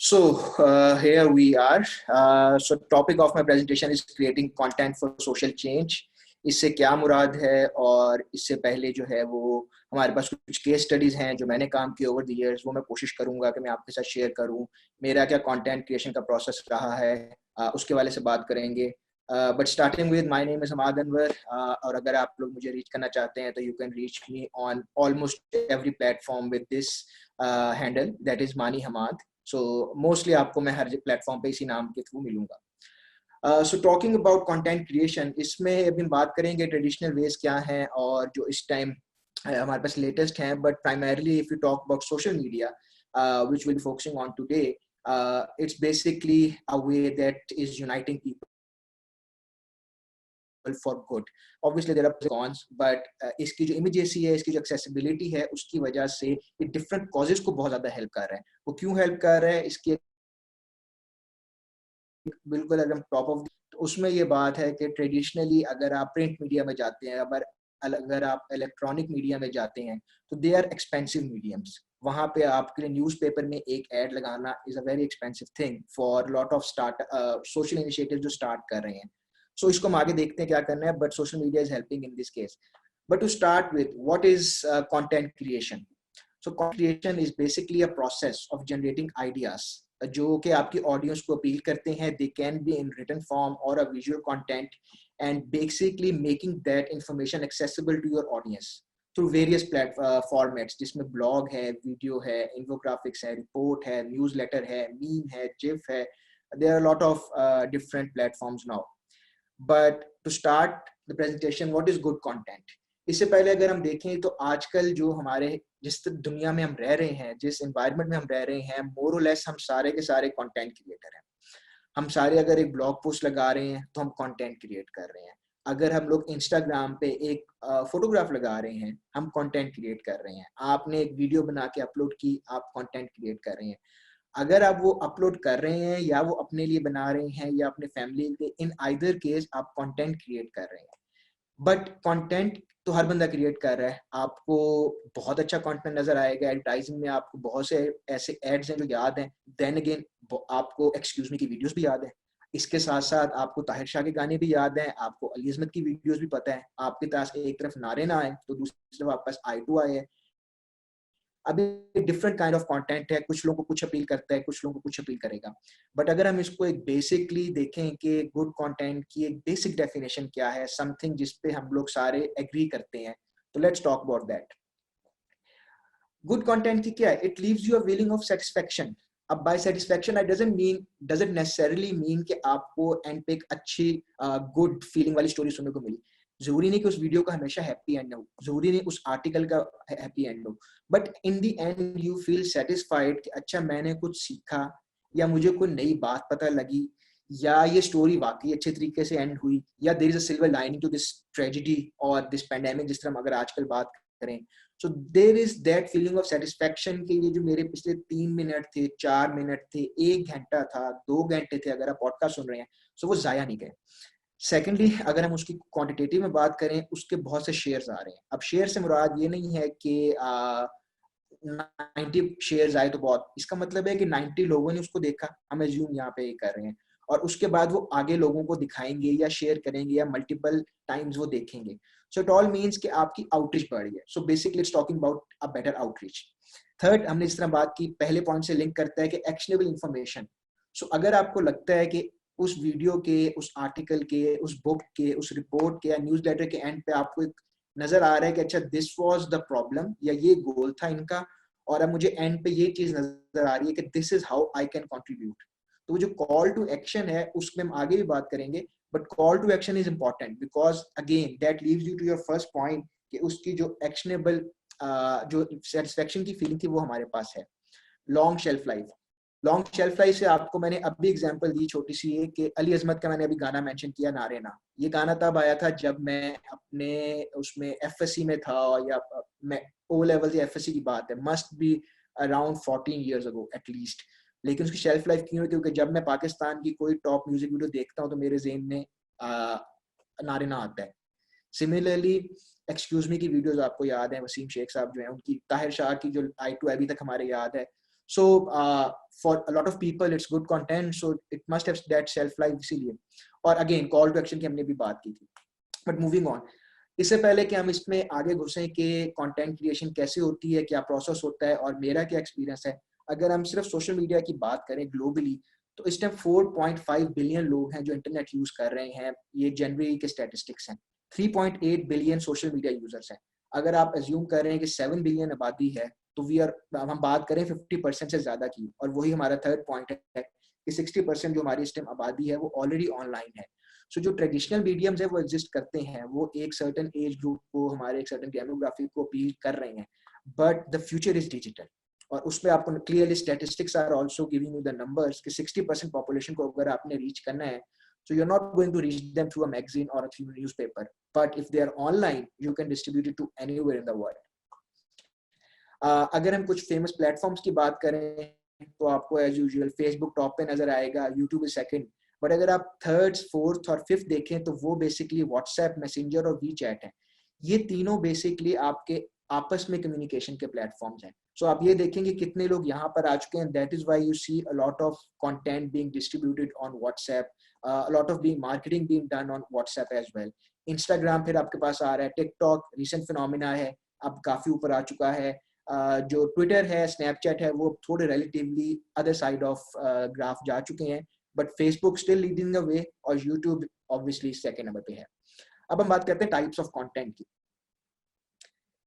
Here we are. Topic of my presentation is creating content for social change. इससे क्या मुराद है और इससे पहले जो है वो हमारे पास कुछ केस स्टडीज हैं जो मैंने काम किए ओवर द इयर्स, वो मैं कोशिश करूंगा कि मैं आपके साथ शेयर करूं। मेरा क्या कंटेंट क्रिएशन का प्रोसेस रहा है, उसके वाले से बात करेंगे। But starting with my name is Hamad Anwar, और अगर आप लोग मुझे रीच करना चाहते हैं तो you can reach me on almost every platform with this handle, that is मानी हमाद। सो मोस्टली आपको मैं हर प्लेटफॉर्म पे इसी नाम के थ्रू मिलूंगा। So talking about content creation, इसमें अभी हम बात करेंगे ट्रेडिशनल वेज क्या हैं और जो इस टाइम हमारे पास लेटेस्ट हैं। But primarily if you talk about social media which will focusing on today, it's basically a way that is uniting people for good. Obviously there are cons, but इसकी जो immediacy है, इसकी जो accessibility है, उसकी वजह से ये different causes को बहुत ज़्यादा help कर रहे हैं। वो क्यों help कर रहे हैं, इसकी बिल्कुल अगर हम टॉप ऑफ, तो उसमें ये बात है कि ट्रेडिशनली अगर आप प्रिंट मीडिया में जाते हैं, अगर आप इलेक्ट्रॉनिक मीडिया में जाते हैं, तो दे आर एक्सपेंसिव मीडियम्स। वहाँ पे आपके लिए न्यूज़पेपर में एक ऐड लगाना is a very expensive thing for lot of social initiative जो स्टार्ट कर रहे हैं। सो इसको हम आगे देखते हैं क्या करना है, but social media is helping in this case. But to start with, what is content creation? So content creation is basically a process of generating ideas जो कि आपकी ऑडियंस को अपील करते हैं। They can be in written form और a visual content, and basically making that information accessible to your audience through various formats, जिसमें blog है, video है, इन्फोग्राफिक्स है, रिपोर्ट है, न्यूज़लेटर है, मीम है, जिफ है। There are lot of different platforms now. But to start the presentation, what is good content? इससे पहले अगर हम देखें तो आजकल जो हमारे जिस दुनिया में हम रह रहे हैं, जिस एनवायरनमेंट में हम रह रहे हैं, मोर और लेस हम सारे के सारे कंटेंट क्रिएटर हैं। हम सारे अगर एक ब्लॉग पोस्ट लगा रहे हैं तो हम कंटेंट क्रिएट कर रहे हैं। अगर हम लोग इंस्टाग्राम पे एक फोटोग्राफ लगा रहे हैं, हम कंटेंट क्रिएट कर रहे हैं। आपने एक वीडियो बना के अपलोड की, आप कंटेंट क्रिएट कर रहे हैं। अगर आप वो अपलोड कर रहे हैं या वो अपने लिए बना रहे हैं या अपने फैमिली के, इन आइदर केस आप कंटेंट क्रिएट कर रहे हैं। बट कंटेंट तो हर बंदा क्रिएट कर रहा है। आपको बहुत अच्छा कंटेंट नजर आएगा, एडवर्टाइजिंग में आपको बहुत से ऐसे एड्स हैं जो याद हैं। देन अगेन आपको एक्सक्यूज मी की वीडियोस भी याद है। इसके साथ साथ आपको ताहिर शाह के गाने भी याद हैं, आपको अली अज़मत की वीडियोस भी पता है। आपके पास एक तरफ नारे ना आए तो दूसरी तरफ आपके पास आई टू आए है। अभी डिफरेंट काइंड ऑफ कंटेंट है, कुछ लोगों को कुछ अपील करता है, कुछ लोगों को कुछ अपील करेगा। बट अगर हम इसको एक बेसिकली देखें कि गुड कंटेंट की एक बेसिक डेफिनेशन क्या है, समथिंग जिस पे हम लोग सारे एग्री करते हैं, तो let's talk about that. Good content की क्या है? It leaves you a feeling of satisfaction. अब by satisfaction I doesn't necessarily mean कि आपको एंड पे एक अच्छी गुड फीलिंग वाली स्टोरी सुनने को मिली। जरूरी नहीं कि उस वीडियो का हमेशा हैप्पी एंड हो, जरूरी नहीं उस आर्टिकल का हैप्पी एंड हो, but in the and you feel satisfied कि अच्छा मैंने कुछ सीखा, या मुझे कोई नई बात पता लगी, या ये स्टोरी वाकई अच्छे तरीके से एंड हुई, या there is a silver lining to this tragedy और दिस पैंडेमिक, जिस तरह हम अगर आजकल बात करें। So there is that feeling of satisfaction कि ये जो मेरे पिछले 3 मिनट थे, 4 मिनट थे, 1 घंटा था, 2 घंटे थे, अगर आप पॉडकास्ट सुन रहे हैं, सो वो जाया नहीं गए। सेकेंडली, अगर हम उसकी क्वांटिटेटिव में बात करें, उसके बहुत से शेयर्स आ रहे हैं। अब शेयर से मुराद ये नहीं है कि 90 शेयर्स आए तो बहुत, इसका मतलब है कि 90 लोगों ने उसको देखा, हम एज्यूम यहाँ पे कर रहे हैं, और उसके बाद वो आगे लोगों को दिखाएंगे या शेयर करेंगे या मल्टीपल टाइम्स वो देखेंगे। सो इट ऑल मीन्स कि आपकी आउटरीच बढ़ रही है। So basically it's talking about a better outreach. Third, हमने जिस तरह बात की, पहले पॉइंट से लिंक करता है कि एक्शनेबल इंफॉर्मेशन। सो अगर आपको लगता है कि उस वीडियो के, उस आर्टिकल के, उस बुक के, उस रिपोर्ट के या न्यूज़ लेटर के एंड पे आपको एक नजर आ रहा है कि अच्छा दिस वाज द प्रॉब्लम, या ये गोल था इनका, और अब मुझे एंड पे ये चीज नजर आ रही है कि this is how I can contribute, तो वो जो कॉल टू एक्शन है उसमें हम आगे भी बात करेंगे। But call to action is important because again that leaves you to your first point कि उसकी जो एक्शनेबल जो सेटिस्फेक्शन की फीलिंग थी वो हमारे पास है। Long shelf life. Long shelf life से आपको मैंने अभी एग्जांपल दी छोटी सी है कि अली अज़मत का मैंने अभी गाना मेंशन किया, नारे ना। ये गाना तब आया था जब मैं अपने उसमें एफएससी में था, या मैं ओ लेवल या एफएससी की बात है, must be around 14 years ago at least. लेकिन उसकी शेल्फ लाइफ क्यों है? क्योंकि जब मैं पाकिस्तान की कोई टॉप म्यूजिक वीडियो देखता हूँ तो मेरे ज़हन में नारे ना आता है। सिमिलरली एक्सक्यूज मी की वीडियोस आपको याद है, वसीम शेख साहब जो है उनकी, ताहिर शाह की जो आई टू अभी तक हमारे याद है। So for a lot of people it's good content, so it must have that shelf life, इसीलिए. और again call to action की हमने भी बात की थी. But moving on, इससे पहले कि हम इसमें आगे घुसें कि कंटेंट क्रिएशन कैसे होती है, क्या प्रोसेस होता है और मेरा क्या एक्सपीरियंस है, अगर हम सिर्फ सोशल मीडिया की बात करें ग्लोबली, तो इस टाइम 4.5 बिलियन लोग हैं जो इंटरनेट यूज कर रहे हैं. ये जनवरी के स्टैटिस्टिक्स हैं. 3.8 बिलियन सोशल मीडिया यूजर्स हैं. अगर आप एज्यूम कर रहे हैं कि 7 बिलियन आबादी है, तो हम बात करें 50% से ज्यादा की. और वही हमारा थर्ड पॉइंट है कि 60% जो हमारी इस टाइम आबादी है वो ऑलरेडी ऑनलाइन है. सो जो ट्रेडिशनल मीडियम्स है वो एग्जिस्ट करते हैं, वो एक सर्टन एज ग्रुप को, हमारे एक सर्टन डेमोग्राफी को अपील कर रहे हैं, but the future is digital. और उसमें आपको clearly statistics are also giving you the numbers कि 60% पॉपुलेशन को अगर आपने रीच करना है, so you're not going to reach them through a magazine or through a newspaper, but if they are online you can distribute it to anywhere in the world. अगर हम कुछ famous platforms की बात करें तो आपको एज यूजुअल फेसबुक टॉप पे नजर आएगा, यूट्यूब इज सेकंड, बट अगर आप थर्ड, फोर्थ और फिफ्थ देखें तो वो बेसिकली व्हाट्सएप, मैसेंजर और वी चैट है. ये तीनों बेसिकली आपके आपस में कम्युनिकेशन के प्लेटफॉर्म्स हैं. सो आप ये देखेंगे कितने लोग यहाँ पर आ चुके हैं. That is why you see a lot of content being distributed on WhatsApp, a lot of being marketing being done on WhatsApp as well. Instagram फिर आपके पास आ रहा है, TikTok recent phenomena है, अब काफी ऊपर आ चुका है. जो ट्विटर है, स्नैपचैट है, वो थोड़े relatively other side of graph जा चुके हैं, but Facebook still leading the way और यूट्यूब ऑब्वियसली सेकंड नंबर पे है. अब हम बात करते हैं टाइप्स ऑफ कंटेंट की.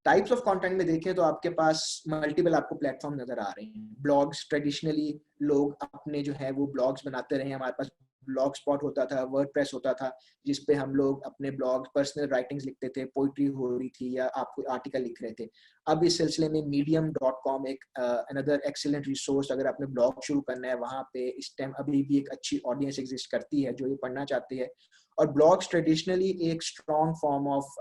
टाइप्स ऑफ कंटेंट में देखें तो आपके पास मल्टीपल आपको प्लेटफॉर्म नजर आ रहे हैं. ब्लॉग्स, ट्रेडिशनली लोग अपने जो है वो ब्लॉग्स बनाते रहे. हमारे पास ब्लॉग स्पॉट होता था, वर्डप्रेस होता था, जिसपे हम लोग अपने ब्लॉग, पर्सनल राइटिंग्स लिखते थे, पोइट्री हो रही थी या आप कोई आर्टिकल लिख रहे थे. अब इस सिलसिले में medium.com एक अनदर एक्सीलेंट रिसोर्स, अगर आपने ब्लॉग शुरू करना है, वहाँ पे इस टाइम अभी भी एक अच्छी ऑडियंस एग्जिस्ट करती है जो ये पढ़ना चाहती है. और ब्लॉग्स ट्रेडिशनली एक स्ट्रॉन्ग फॉर्म ऑफ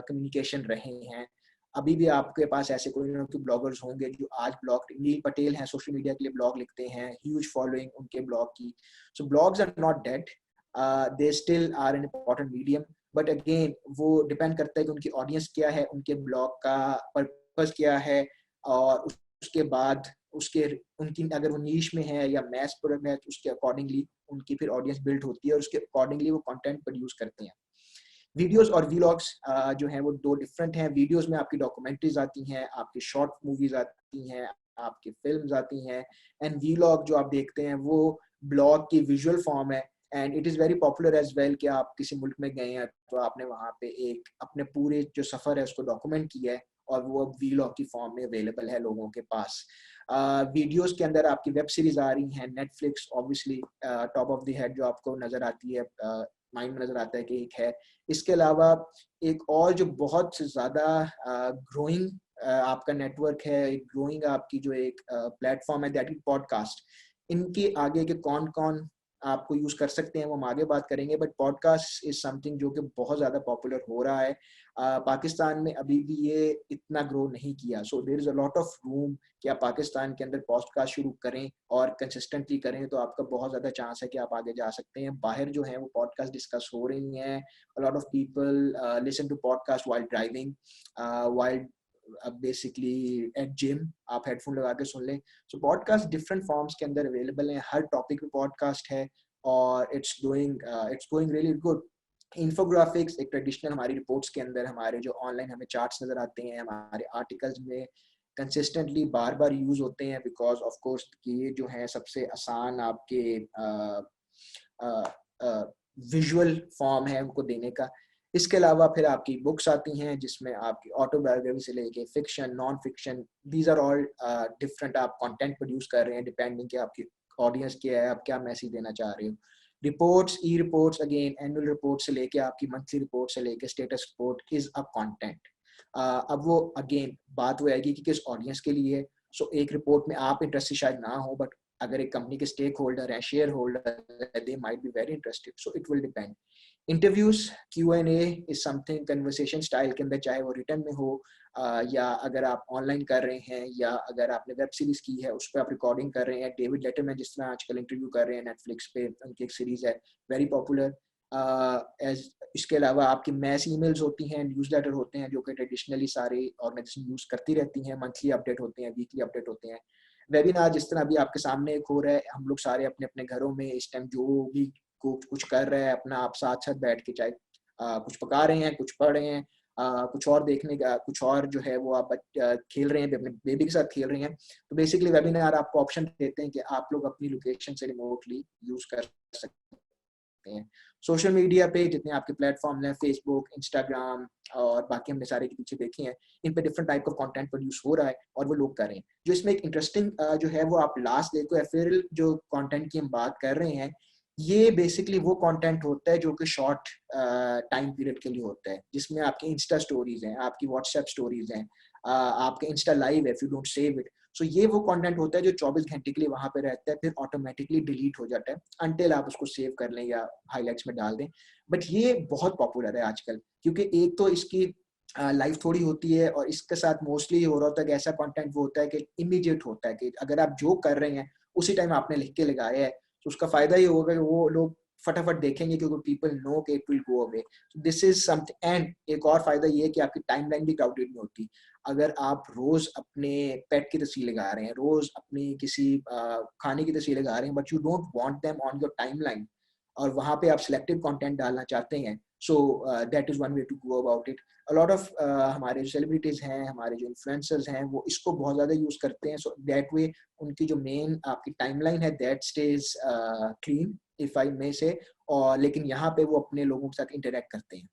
कम्युनिकेशन रहे हैं. अभी भी आपके पास ऐसे कोई ना कोई ब्लॉगर्स होंगे जो आज ब्लॉग, नील पटेल हैं, सोशल मीडिया के लिए ब्लॉग लिखते हैं, ह्यूज फॉलोइंग उनके ब्लॉग की. So blogs are not dead, they still are an important medium, but again वो डिपेंड करता है कि उनकी ऑडियंस क्या है, उनके ब्लॉग का पर्पस क्या है, और उसके बाद उनकी अगर वो नीश में है या मैस प्रोडक्ट है, उसके अकॉर्डिंगली उनकी फिर ऑडियंस बिल्ड होती है और उसके अकॉर्डिंगली वो कंटेंट प्रोड्यूस करते हैं. वीडियोस और व्लॉग्स जो हैं वो दो डिफरेंट हैं. वीडियोस में आपकी डॉक्यूमेंट्रीज आती हैं, आपकी शॉर्ट मूवीज आती हैं, आपकी फिल्म्स आती हैं, एंड व्लॉग जो आप देखते हैं वो ब्लॉग की विजुअल फॉर्म है. And it is very popular as well कि आप किसी मुल्क में गए हैं तो आपने वहाँ पे एक अपने पूरे जो सफ़र है उसको डॉक्यूमेंट किया है और वो अब व्लॉग की फॉर्म में अवेलेबल है लोगों के पास. वीडियोस के अंदर आपकी वेब सीरीज आ रही हैं. Netflix obviously top of the head जो आपको नज़र आती है, माइंड में नज़र आता है कि एक है. इसके अलावा एक और जो बहुत ज़्यादा ग्रोइंग आपका नेटवर्क है, एक ग्रोइंग आपकी जो एक प्लेटफॉर्म है, दैट इज पॉडकास्ट. इनके आगे के कौन कौन आपको यूज कर सकते हैं वो हम आगे बात करेंगे, बट पॉडकास्ट इज समथिंग जो कि बहुत ज़्यादा पॉपुलर हो रहा है. पाकिस्तान में अभी भी ये इतना ग्रो नहीं किया. So there is a lot of room कि आप पाकिस्तान के अंदर पॉडकास्ट शुरू करें और कंसिस्टेंटली करें तो आपका बहुत ज़्यादा चांस है कि आप आगे जा सकते हैं. बाहर जो है वो पॉडकास्ट डिस्कस हो रही हैं. A lot of people listen to podcast while driving, while basically at gym, आप हेडफोन लगा के सुन लें. सो पॉडकास्ट डिफरेंट फॉर्म्स के अंदर अवेलेबल हैं. हर टॉपिक पे पॉडकास्ट है और it's going really good. Infographics एक ट्रेडिशनल हमारी रिपोर्ट्स के अंदर, हमारे जो ऑनलाइन हमें चार्ट्स नजर आते हैं, हमारे आर्टिकल्स में कंसिस्टेंटली बार बार यूज होते हैं बिकॉज ऑफ कोर्स ये जो है सबसे आसान आपके विजुअल फॉर्म है उनको देने का. इसके अलावा फिर आपकी बुक्स आती हैं जिसमें आपकी ऑटोबायोग्राफी से लेके fiction, non fiction, these are all different. आप कंटेंट प्रोड्यूस कर रहे हैं डिपेंडिंग कि आपकी ऑडियंस क्या है, आप क्या मैसेज देना चाह रहे हो. रिपोर्ट्स, ई रिपोर्ट्स, अगेन एनुअल रिपोर्ट से लेके आपकी मंथली रिपोर्ट से लेके status report is a content. अब वो अगेन बात वो आएगी कि किस ऑडियंस के लिए. सो एक रिपोर्ट में आप इंटरेस्टेड शायद ना हो, बट अगर एक कंपनी के स्टेक होल्डर है, शेयर होल्डर है, they might be very interested. So it will depend. Interviews, Q&A is something conversation style के अंदर, चाहे वो रिटर्न में हो या अगर आप ऑनलाइन कर रहे हैं या अगर आपने वेब सीरीज की है उस पर आप रिकॉर्डिंग कर रहे हैं. डेविड लेटरमैन जिस तरह आजकल इंटरव्यू कर रहे हैं नेटफ्लिक्स पे, उनकी एक सीरीज है वेरी पॉपुलर. इसके अलावा आपकी मैस ईमेल्स होती हैं, न्यूज़लेटर होते हैं जो कि ट्रेडिशनली सारे ऑर्गेनाइजेशन यूज करती रहती हैं. मंथली अपडेट होते हैं, वीकली अपडेट होते हैं. वेबिनार जिस तरह अभी आपके सामने एक हो रहा है, हम लोग सारे अपने अपने घरों में इस टाइम जो भी कुछ कर रहे हैं अपना, आप साथ साथ बैठ के चाहे कुछ पका रहे हैं, कुछ पढ़ रहे हैं, कुछ और देखने का, कुछ और जो है वो आप खेल रहे हैं, अपने बेबी के साथ खेल रहे हैं, तो बेसिकली वेबिनार आपको ऑप्शन देते हैं कि आप लोग अपनी लोकेशन से रिमोटली यूज कर सकते हैं। सोशल मीडिया पे जितने आपके प्लेटफॉर्म हैं, फेसबुक, इंस्टाग्राम और बाकी हमने सारे के पीछे देखे हैं, इन पे different type of content produce हो रहा है और वो लोग कर रहे हैं। जो इसमें एक इंटरेस्टिंग जो है वो आप लास्ट देखो, या फिर जो कंटेंट की हम बात कर रहे हैं, ये बेसिकली वो कंटेंट होता है जो कि शॉर्ट टाइम पीरियड के लिए होता है, जिसमें आपकी इंस्टा स्टोरीज हैं, आपकी व्हाट्सएप स्टोरीज हैं, आपके इंस्टा लाइव है, if you don't save it. So ये वो कंटेंट होता है जो 24 घंटे के लिए वहां पे रहता है, फिर ऑटोमेटिकली डिलीट हो जाता है अनटिल आप उसको सेव कर लें या हाईलाइट्स में डाल दें। बट ये बहुत पॉपुलर है आजकल, क्योंकि एक तो इसकी लाइफ थोड़ी होती है, और इसके साथ मोस्टली हो रहा होता है कि ऐसा कंटेंट वो होता है कि इमीडिएट होता है, कि अगर आप जो कर रहे हैं उसी टाइम आपने लिख के लगाया है, तो उसका फायदा ये होगा कि वो लोग फटाफट देखेंगे, क्योंकि पीपल नो कि it will go away. This is something. And एक और फायदा ये है कि आपकी टाइमलाइन भी क्राउडेड नहीं होती। अगर आप रोज अपने पेट की तस्वीर लगा रहे हैं, रोज अपनी किसी खाने की तस्वीर लगा रहे हैं, but you don't want them on your timeline, और वहां पे आप सिलेक्टिव कंटेंट डालना चाहते हैं, so that is one way to go about it. A lot of हमारे जो सेलिब्रिटीज हैं, हमारे जो इन्फ्लुएंसर्स हैं, वो इसको बहुत ज्यादा यूज करते हैं, सो दैट वे उनकी जो मेन आपकी टाइमलाइन है that stays clean, if I may say. और लेकिन यहाँ पे वो अपने लोगों के साथ इंटरेक्ट करते हैं।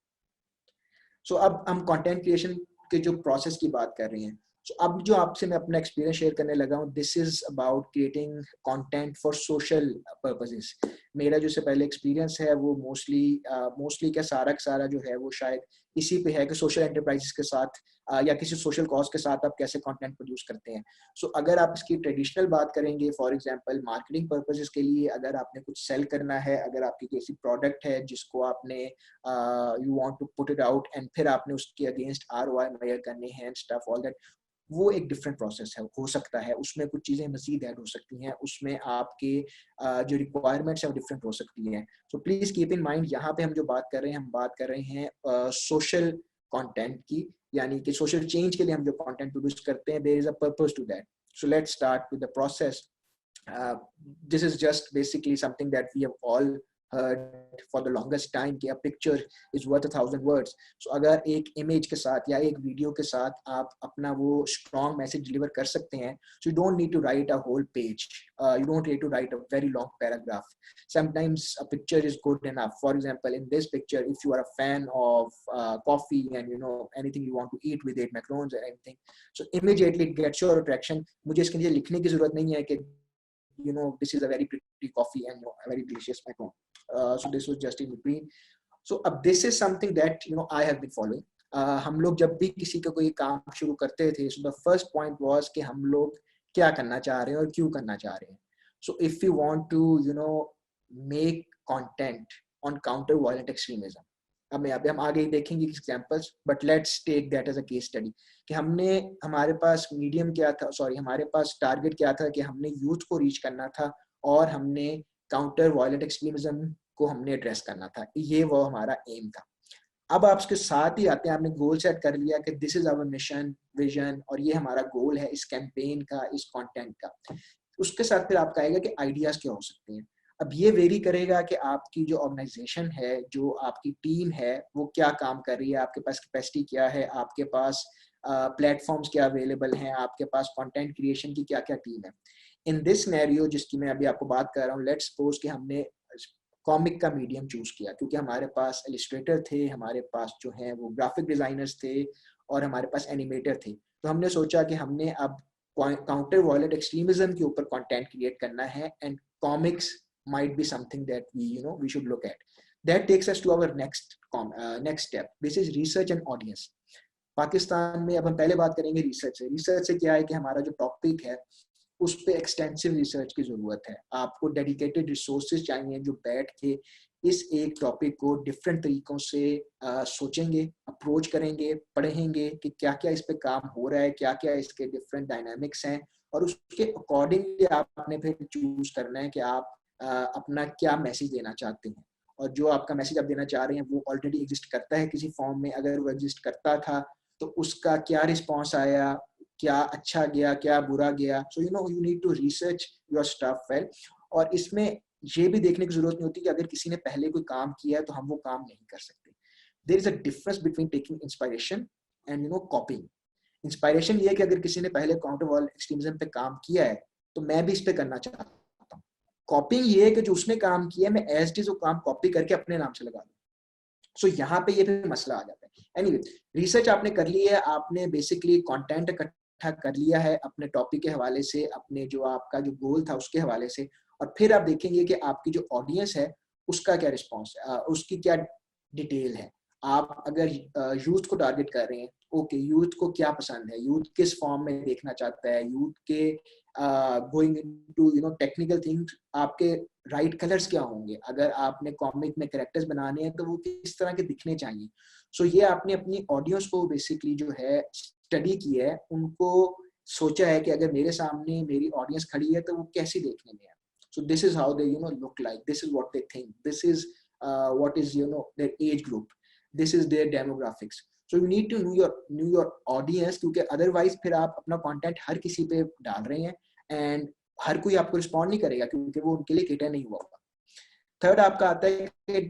सो अब हम कंटेंट क्रिएशन के जो प्रोसेस की बात कर रहे हैं, सो अब जो आपसे मैं अपना एक्सपीरियंस शेयर करने लगा हूँ, this is about creating content for social purposes. मेरा जो से पहले एक्सपीरियंस है वो मोस्टली क्या सारा का सारा जो है वो शायद इसी पे है कि सोशल एंटरप्राइजेस के साथ या किसी सोशल कॉज के साथ आप कैसे कंटेंट प्रोड्यूस करते हैं। सो अगर आप इसकी ट्रेडिशनल बात करेंगे, फॉर एग्जांपल मार्केटिंग पर्पसेस के लिए, अगर आपने कुछ सेल करना है, अगर आपकी किसी प्रोडक्ट है जिसको आपने you want to put it out, and फिर आपने उसके अगेंस्ट आरओआई मेजर करने हैं, स्टफ ऑल दैट, वो एक डिफरेंट प्रोसेस है, हो सकता है उसमें कुछ चीजें मजीद ऐड हो सकती हैं, उसमें आपके जो रिक्वायरमेंट्स है वो डिफरेंट हो सकती हैं। So please keep in mind, यहाँ पे हम जो बात कर रहे हैं, हम बात कर रहे हैं सोशल कंटेंट की, यानी कि सोशल चेंज के लिए हम जो कंटेंट प्रोड्यूस करते हैं, there is a purpose to that. So let's start with the process. This is just basically something that we have all heard for the longest time कि a picture is worth 1,000 words. So अगर एक image के साथ या एक video के साथ आप अपना वो strong message deliver कर सकते हैं, so you don't need to write a whole page. You don't need to write a very long paragraph. Sometimes a picture is good enough. For example, in this picture, if you are a fan of coffee and you know anything you want to eat with it, macarons or anything, so immediately it gets your attraction. मुझे इसके लिए लिखने की जरूरत नहीं है कि you know this is a very pretty coffee and you know, a very delicious macaron. So this was just in between. So this is something that you know I have been following. हम लोग जब भी किसी का कोई काम शुरू करते थे, so the first point was कि हम लोग क्या करना चाह रहे हैं और क्यों करना चाह रहे हैं. So if you want to you know make content on counter violent extremism, अब अभी हम आगे देखेंगे examples, but let's take that as a case study कि हमारे पास मीडियम क्या था, सॉरी हमारे पास टारगेट क्या था कि हमने यूथ को रीच करना था और हमने काउंटर वायलेंट एक्सट्रीमिज्म को हमने एड्रेस करना था, ये वो हमारा एम था। अब आप उसके साथ ही आते हैं, आपने गोल सेट कर लिया कि this is our mission vision और ये हमारा गोल है इस कैंपेन का, इस कंटेंट का। उसके साथ फिर आपका आएगा कि आइडियाज क्या हो सकते हैं। अब ये वेरी करेगा कि आपकी जो ऑर्गेनाइजेशन है, जो आपकी टीम है, वो क्या काम कर रही है, आपके पास कैपेसिटी क्या है, आपके पास प्लेटफॉर्म्स क्या अवेलेबल हैं, आपके पास कंटेंट क्रिएशन की क्या क्या टीम है। इन दिस सिनेरियो जिसकी मैं अभी आपको बात कर रहा हूँ, लेट्स सपोज कि हमने कॉमिक का मीडियम चूज किया, क्योंकि हमारे पास इलिस्ट्रेटर थे, हमारे पास जो है वो ग्राफिक डिजाइनर्स थे और हमारे पास एनिमेटर थे। तो हमने सोचा कि हमने अब काउंटर वायलेंट एक्सट्रीमिज्म के ऊपर कंटेंट क्रिएट करना है, and comics might be something that we should look at. That takes us to our next step. This is research and audience. Pakistan में अब हम पहले बात करेंगे रिसर्च से। रिसर्च से क्या है कि हमारा जो टॉपिक है उस पर एक्सटेंसिव रिसर्च की जरूरत है। आपको डेडिकेटेड रिसोर्सेज चाहिए जो बैठ के इस एक टॉपिक को डिफरेंट तरीकों से सोचेंगे, अप्रोच करेंगे, पढ़ेंगे कि क्या क्या इस पे काम हो रहा है, क्या क्या इसके डिफरेंट डायनामिक्स हैं, और उसके अकॉर्डिंगली आपने फिर चूज करना है कि आप अपना क्या मैसेज देना चाहते हैं। और जो आपका मैसेज आप देना चाह रहे हैं वो ऑलरेडी एग्जिस्ट करता है किसी फॉर्म में, अगर वो एग्जिस्ट करता था तो उसका क्या रिस्पॉन्स आया, क्या अच्छा गया, क्या बुरा गया. So you know, you need to research your stuff well. और इसमें ये भी देखने की जरूरत नहीं होती कि अगर किसी ने पहले कोई काम किया है तो हम वो काम नहीं कर सकते. There is a difference between taking inspiration and you know copying. Inspiration ये है कि अगर किसी ने पहले काउंटर वॉल एक्सट्रीमिज्म पे काम किया है तो मैं भी इस पे करना चाहता हूँ. कॉपिंग ये है कि जो उसने काम किया मैं एज इट इज वो काम कॉपी करके अपने नाम से लगा दूं. सो यहाँ पे ये फिर मसला आ जाता है. एनीवे, रिसर्च आपने कर ली है, आपने बेसिकली कंटेंट इकट्ठा कर लिया है अपने टॉपिक के हवाले से, अपने जो आपका जो गोल था उसके हवाले से, और फिर आप देखेंगे कि आपकी जो ऑडियंस है उसका क्या रिस्पॉन्स है, उसकी क्या डिटेल है. आप अगर यूथ को टारगेट कर रहे हैं, ओके, यूथ को क्या पसंद है, यूथ किस फॉर्म में देखना चाहता है, यूथ के going into you know technical things, आपके राइट कलर्स क्या होंगे, अगर आपने कॉमिक में कैरेक्टर्स बनाने हैं तो वो किस तरह के दिखने चाहिए. सो ये आपने अपनी ऑडियंस को बेसिकली जो है स्टडी की है, उनको सोचा है कि अगर मेरे सामने मेरी ऑडियंस खड़ी है तो वो कैसी देखने में है. So this is how they you know look like, this is what they think, this is what is you know their age group, this is their demographics. So you need to know your audience, क्योंकि otherwise फिर आप अपना content हर किसी पे डाल रहे हैं and हर कोई आपको रिस्पॉन्ड नहीं करेगा क्योंकि वो उनके लिए केटर नहीं हुआ होगा. थर्ड आपका आता है कि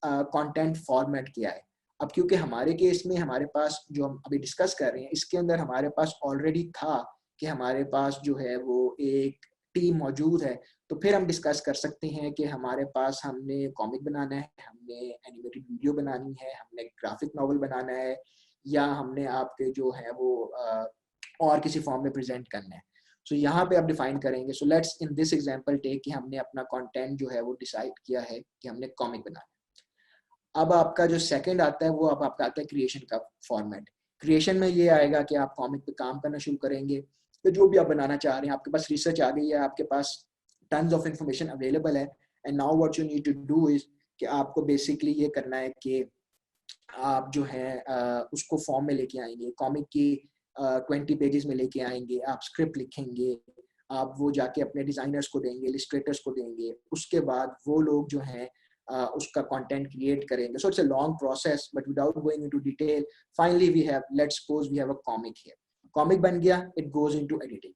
कंटेंट फॉर्मेट क्या है. अब क्योंकि हमारे केस में हमारे पास जो हम अभी डिस्कस कर रहे हैं इसके अंदर हमारे पास ऑलरेडी था कि हमारे पास जो है वो एक टीम मौजूद है, तो फिर हम डिस्कस कर सकते हैं कि हमारे पास हमने कॉमिक बनाना है, हमने एनिमेटेड वीडियो बनानी है, हमने ग्राफिक नॉवल बनाना है, या हमने आपके जो है वो और किसी फॉर्म में प्रेजेंट करना है. सो यहाँ पे आप डिफाइन करेंगे. So let's in this example take कि हमने अपना कंटेंट जो है वो डिसाइड किया है कि हमने कॉमिक बनाना है. अब आपका जो सेकंड आता है वो अब आपका आता है क्रिएशन का फॉर्मेट. क्रिएशन में ये आएगा कि आप कॉमिक पे काम करना शुरू करेंगे, तो जो भी आप बनाना चाह रहे हैं, आपके पास रिसर्च आ गई है, आपके पास टन्स ऑफ इंफॉर्मेशन अवेलेबल है, and now what you need to do is कि आपको बेसिकली ये करना है कि आप जो है उसको फॉर्म में लेके आएंगे, कॉमिक की 20 पेजेस में लेके आएंगे, आप स्क्रिप्ट लिखेंगे, आप वो जाके अपने डिजाइनर्स को देंगे, इलिस्ट्रेटर्स को देंगे, उसके बाद वो लोग जो हैं उसका कंटेंट क्रिएट करेंगे. So it's a long process, but without going into detail, finally we have, let's suppose we have a comic here. Comic बन गया, it goes into editing.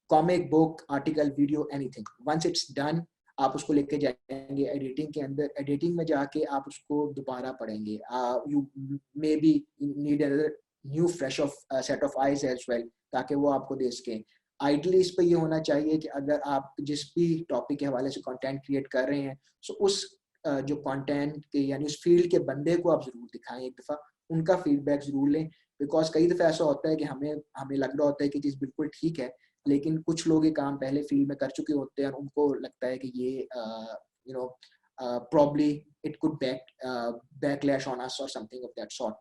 Comic, book, article, video, anything, once it's done आप उसको लेके जाएंगे editing के अंदर. Editing में जाके आप उसको दोबारा पढ़ेंगे. You may be need another new fresh of set of eyes as well, ताकि वो आपको दे सकें. आइडली इस पर ये होना चाहिए कि अगर आप जिस भी टॉपिक के हवाले से कंटेंट क्रिएट कर रहे हैं, सो उस जो कंटेंट के यानी उस फील्ड के बंदे को आप जरूर दिखाएं एक दफ़ा, उनका फीडबैक जरूर लें. बिकॉज कई दफ़ा ऐसा होता है कि हमें लग रहा होता है कि चीज़ बिल्कुल ठीक है, लेकिन कुछ लोग ये काम पहले फील्ड में कर चुके होते हैं और उनको लगता है कि ये you know probably it could backlash on us और समथिंग ऑफ दैट सॉर्ट.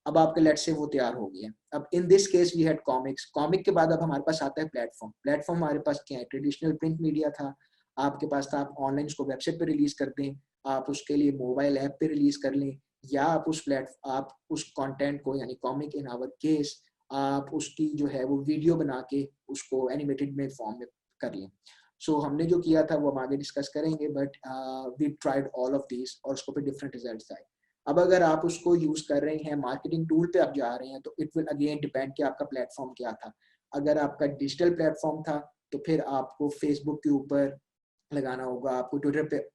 अब आपके लेट से वो तैयार हो गया. अब in this case we had comics. Comic के बाद अब हमारे पास आता है प्लेटफॉर्म. प्लेटफॉर्म हमारे पास क्या है? ट्रेडिशनल प्रिंट मीडिया था, आपके पास था, आप ऑनलाइन उसको वेबसाइट पे रिलीज कर दें, आप उसके लिए मोबाइल ऐप पे रिलीज कर लें, या आप उस कंटेंट को यानी कॉमिक इन आवर केस आप उसकी जो है वो वीडियो बना के उसको एनिमेटेड में फॉर्म में कर लें. सो हमने जो किया था वो हम आगे डिस्कस करेंगे, but we tried all of these और उसको पे डिफरेंट रिजल्ट्स आए. अब अगर आप उसको यूज कर रहे हैं, मार्केटिंग टूल पे आप जा रहे हैं, तो इट विल अगेन डिपेंड कि आपका प्लेटफॉर्म क्या था. अगर आपका डिजिटल प्लेटफॉर्म था तो फिर आपको फेसबुक के ऊपर लगाना होगा, आपको ट्विटर पे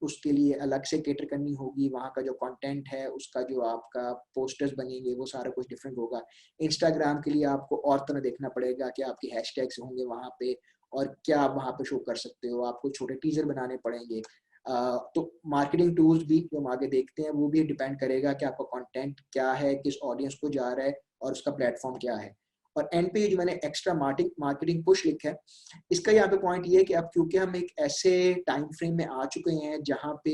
उसके लिए अलग से कैटर करनी होगी, वहाँ का जो कंटेंट है उसका जो आपका पोस्टर्स बनेंगे वो सारा कुछ डिफरेंट होगा. इंस्टाग्राम के लिए आपको और तरह देखना पड़ेगा कि आपके हैशटैग्स होंगे वहाँ पे और क्या आप वहाँ पे शो कर सकते हो, आपको छोटे टीजर बनाने पड़ेंगे. तो मार्केटिंग टूल्स भी जो हम आगे देखते हैं वो भी डिपेंड करेगा कि आपका कंटेंट क्या है, किस ऑडियंस को जा रहा है और उसका प्लेटफॉर्म क्या है. और एंड पे जो मैंने एक्स्ट्रा मार्केटिंग पुश लिखा है, इसका यहाँ पे पॉइंट ये है कि अब क्योंकि हम एक ऐसे टाइम फ्रेम में आ चुके हैं जहाँ पे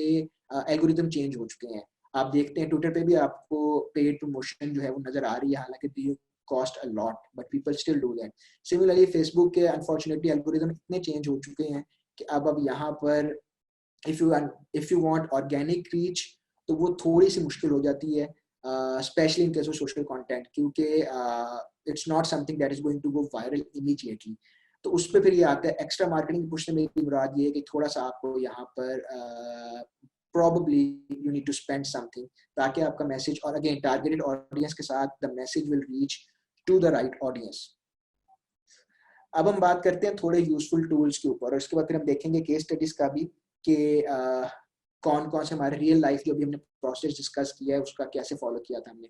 एल्गोरिदम चेंज हो चुके हैं. आप देखते हैं ट्विटर पे भी आपको पेड प्रमोशन जो है वो नजर आ रही है, हालांकि they cost a lot but people still do that. Similarly Facebook के अनफॉर्चुनेटली एल्गोरिदम इतने चेंज हो चुके हैं कि अब यहाँ पर if you want organic reach तो वो थोड़ी सी मुश्किल हो जाती है, specially in case of social content, क्योंकि it's not something that is going to go viral immediately. तो उस पर फिर ये आता है एक्स्ट्रा मार्केटिंग पुश से मेरी मुराद ये है कि थोड़ा सा आपको यहाँ पर probably you need to spend something ताकि आपका मैसेज, और अगेन टारगेटेड ऑडियंस के साथ the message will reach to the right audience. अब हम बात करते हैं थोड़े यूजफुल टूल्स के ऊपर, और इसके बाद फिर हम देखेंगे केस स्टडीज का भी कि कौन कौन से हमारे रियल लाइफ जो भी हमने प्रोसेस डिस्कस किया है उसका कैसे फॉलो किया था हमने।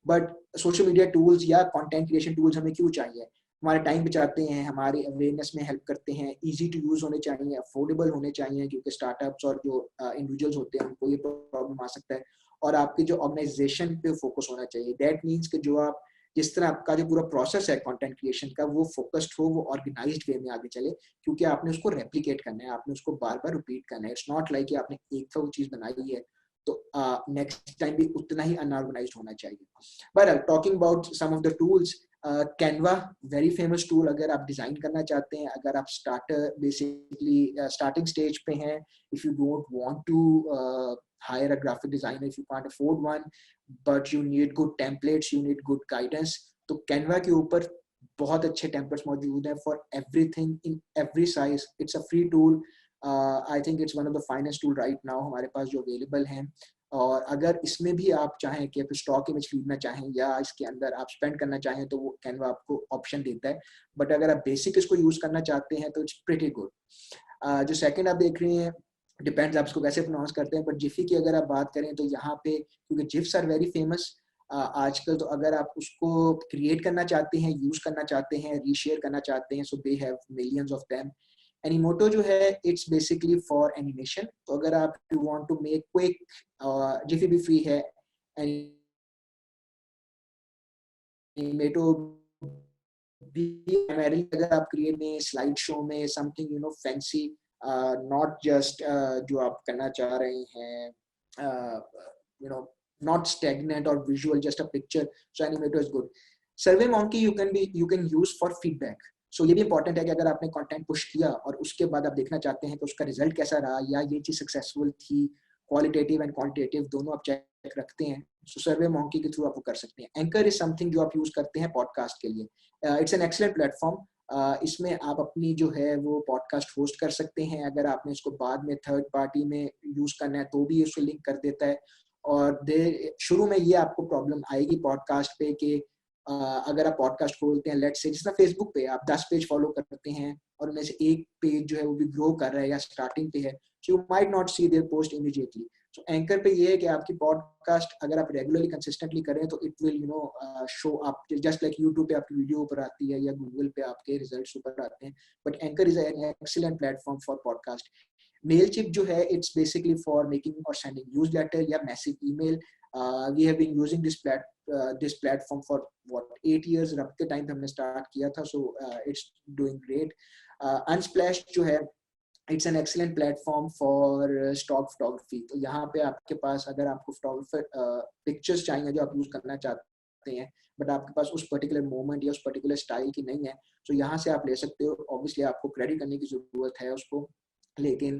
बट सोशल मीडिया टूल्स या कंटेंट क्रिएशन टूल्स हमें क्यों चाहिए? हमारे टाइम बचाते हैं, हमारे अवेयरनेस में हेल्प करते हैं, इजी टू यूज होने चाहिए, अफोर्डेबल होने चाहिए, क्योंकि स्टार्टअप्स और जो इंडिविजुअल्स होते हैं उनको ये प्रॉब्लम आ सकता है, और आपकी जो ऑर्गेनाइजेशन पे फोकस होना चाहिए। दैट मीन्स कि जो आप जिस तरह आपका जो पूरा प्रोसेस है कंटेंट क्रिएशन का वो फोकस्ड हो, वो ऑर्गेनाइज्ड वे में आगे चले, क्योंकि आपने उसको रेप्लिकेट करना है, आपने उसको बार बार रिपीट करना है। इट्स नॉट लाइक कि आपने एक दफा वो चीज बनाई है तो नेक्स्ट टाइम भी उतना ही अनऑर्गेनाइज्ड होना चाहिए। But talking about some of the tools, Canva very famous tool. अगर आप डिजाइन करना चाहते हैं, अगर आप बेसिकली स्टार्टिंग स्टेज पे हैं, if you don't want to hire a graphic designer, if you can't afford one but you need good templates, you need good guidance, तो Canva के ऊपर बहुत अच्छे templates मौजूद हैं for everything in every size. It's a free tool. I think it's one of the finest tool right now हमारे पास जो available हैं। और अगर इसमें भी आप चाहें कि आप स्टॉक इमेज खरीदना चाहें या इसके अंदर आप स्पेंड करना चाहें तो वो Canva आपको ऑप्शन देता है, बट अगर आप बेसिक इसको यूज करना चाहते हैं तो इट्स प्रीटी गुड। जो सेकंड आप देख रहे हैं, डिपेंड्स आप इसको कैसे प्रोनाउंस करते हैं, बट जिफी की अगर आप बात करें तो यहाँ पे क्योंकि जिफ्स आर वेरी फेमस आजकल, तो अगर आप उसको क्रिएट करना चाहते हैं, यूज करना चाहते हैं, रीशेयर करना चाहते हैं, so they have millions of them. Animoto जो है इट्स बेसिकली फॉर एनिमेशन, तो अगर आप you want to make quick, Giphy भी फ्री है, एनिमेटो भी primarily अगर आप क्रिएट में स्लाइड शो में something you know fancy, not just जो आप करना चाह रहे हैं you know not stagnant or visual, just a picture, so Animator is good. SurveyMonkey you can use for feedback. So ये भी important है कि अगर आपने content push किया और उसके बाद आप देखना चाहते हैं कि उसका result कैसा रहा या ये चीज successful थी, qualitative and quantitative दोनों आप check रखते हैं, so SurveyMonkey के through आप वो कर सकते हैं। Anchor is something जो आप use करते हैं podcast के लिए, it's an excellent platform. इसमें आप अपनी जो है वो पॉडकास्ट होस्ट कर सकते हैं। अगर आपने इसको बाद में थर्ड पार्टी में यूज करना है तो भी उसको लिंक कर देता है। और शुरू में ये आपको प्रॉब्लम आएगी पॉडकास्ट पे कि अगर आप पॉडकास्ट खोलते हैं, लेट्स से जिस तरह फेसबुक पे आप 10 पेज फॉलो करते हैं और उनमें से एक पेज जो है वो भी ग्रो कर रहा है या स्टार्टिंग पे है, so you might not see their post immediately. So Anchor पे ये है कि आपकी पॉडकास्ट अगर आप रेगुलरली कंसिस्टेंटली करें तो it will you know show up, just like YouTube पे आपकी वीडियो ऊपर आती है या गूगल पे आपके रिजल्ट्स ऊपर आते हैं, but anchor is an excellent platform for podcast. Mailchimp जो है it's basically for making or sending newsletter या massive email. We have been using this platform for 8 years, रब के टाइम पे हमने स्टार्ट किया था, so it's doing great. Unsplash जो है it's an excellent platform for stock photography. तो यहाँ पे आपके पास अगर आपको photographer pictures चाहिए जो आप यूज करना चाहते हैं बट आपके पास उस पर्टिकुलर मोमेंट या उस पर्टिकुलर स्टाइल की नहीं है, तो यहाँ से आप ले सकते हो। ऑब्वियसली आपको क्रेडिट करने की जरूरत है उसको, लेकिन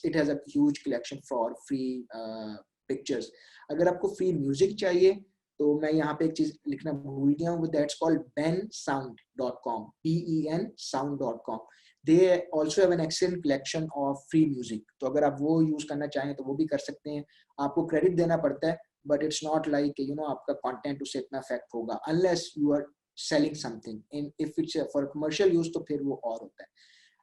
it has a huge collection for free pictures. अगर आपको फ्री म्यूजिक चाहिए तो मैं यहाँ पे एक चीज लिखना भूल गया हूँ, that's called bensound.com, bensound.com. They also have an excellent collection of free music. तो अगर आप वो यूज करना चाहें तो वो भी कर सकते हैं। आपको क्रेडिट देना पड़ता है, but it's not like you know आपका कंटेंट उससे इतना इफेक्ट होगा unless you are selling something. And if it's for commercial use तो फिर वो और होता है।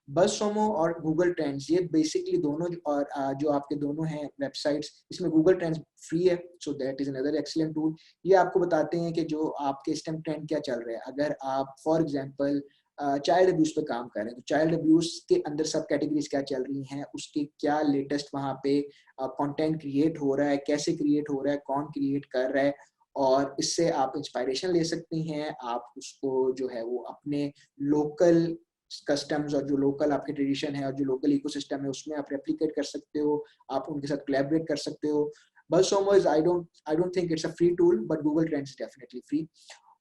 BuzzSumo और Google Trends ये बेसिकली दोनों, और जो आपके दोनों हैं वेबसाइट्स, इसमें Google Trends फ्री है, so that is another excellent tool. ये आपको बताते हैं कि जो आपके इस टाइम ट्रेंड क्या चल रहा है। अगर आप फॉर एग्जांपल चाइल्ड अब्यूज पे काम कर रहे हैं तो चाइल्ड अब्यूज के अंदर सब कैटेगरीज क्या चल रही हैं, उसके क्या लेटेस्ट वहाँ पे कंटेंट क्रिएट हो रहा है, कैसे क्रिएट हो रहा है, कौन क्रिएट कर रहा है, और इससे आप इंस्पायरेशन ले सकती हैं। आप उसको जो है वो अपने लोकल कस्टम्स और जो लोकल आपके ट्रेडिशन है और जो लोकल इकोसिस्टम है उसमें आप रेप्लिकेट कर सकते हो, आप उनके साथ कोलैबोरेट कर सकते हो। BuzzSumo is I don't think it's a free tool, but Google Trends is definitely free.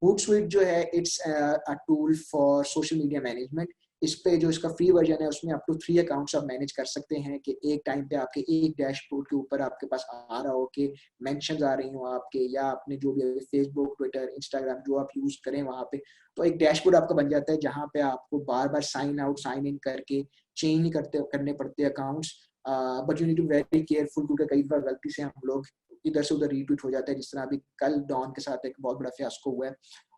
Hootsuite जो है it's a tool for social media management. इस पे जो इसका फ्री वर्जन है उसमें आपको 3 अकाउंट्स आप मैनेज कर सकते हैं कि एक टाइम पे आपके एक डैशबोर्ड के ऊपर आपके पास आ रहा हो कि मेंशंस आ रही हो आपके, या आपने जो भी फेसबुक, ट्विटर, इंस्टाग्राम जो आप यूज करें वहाँ पे, तो एक डैशबोर्ड आपका बन जाता है जहाँ पे आपको बार बार साइन आउट साइन इन करके चेंज नहीं करने पड़ते accounts. But you need to very careful, क्योंकि कई बार गलती से हम लोग इधर से उधर रीट्वीट हो जाता है, जिस तरह अभी कल डॉन के साथ एक बहुत बड़ा फियास्को हुआ है।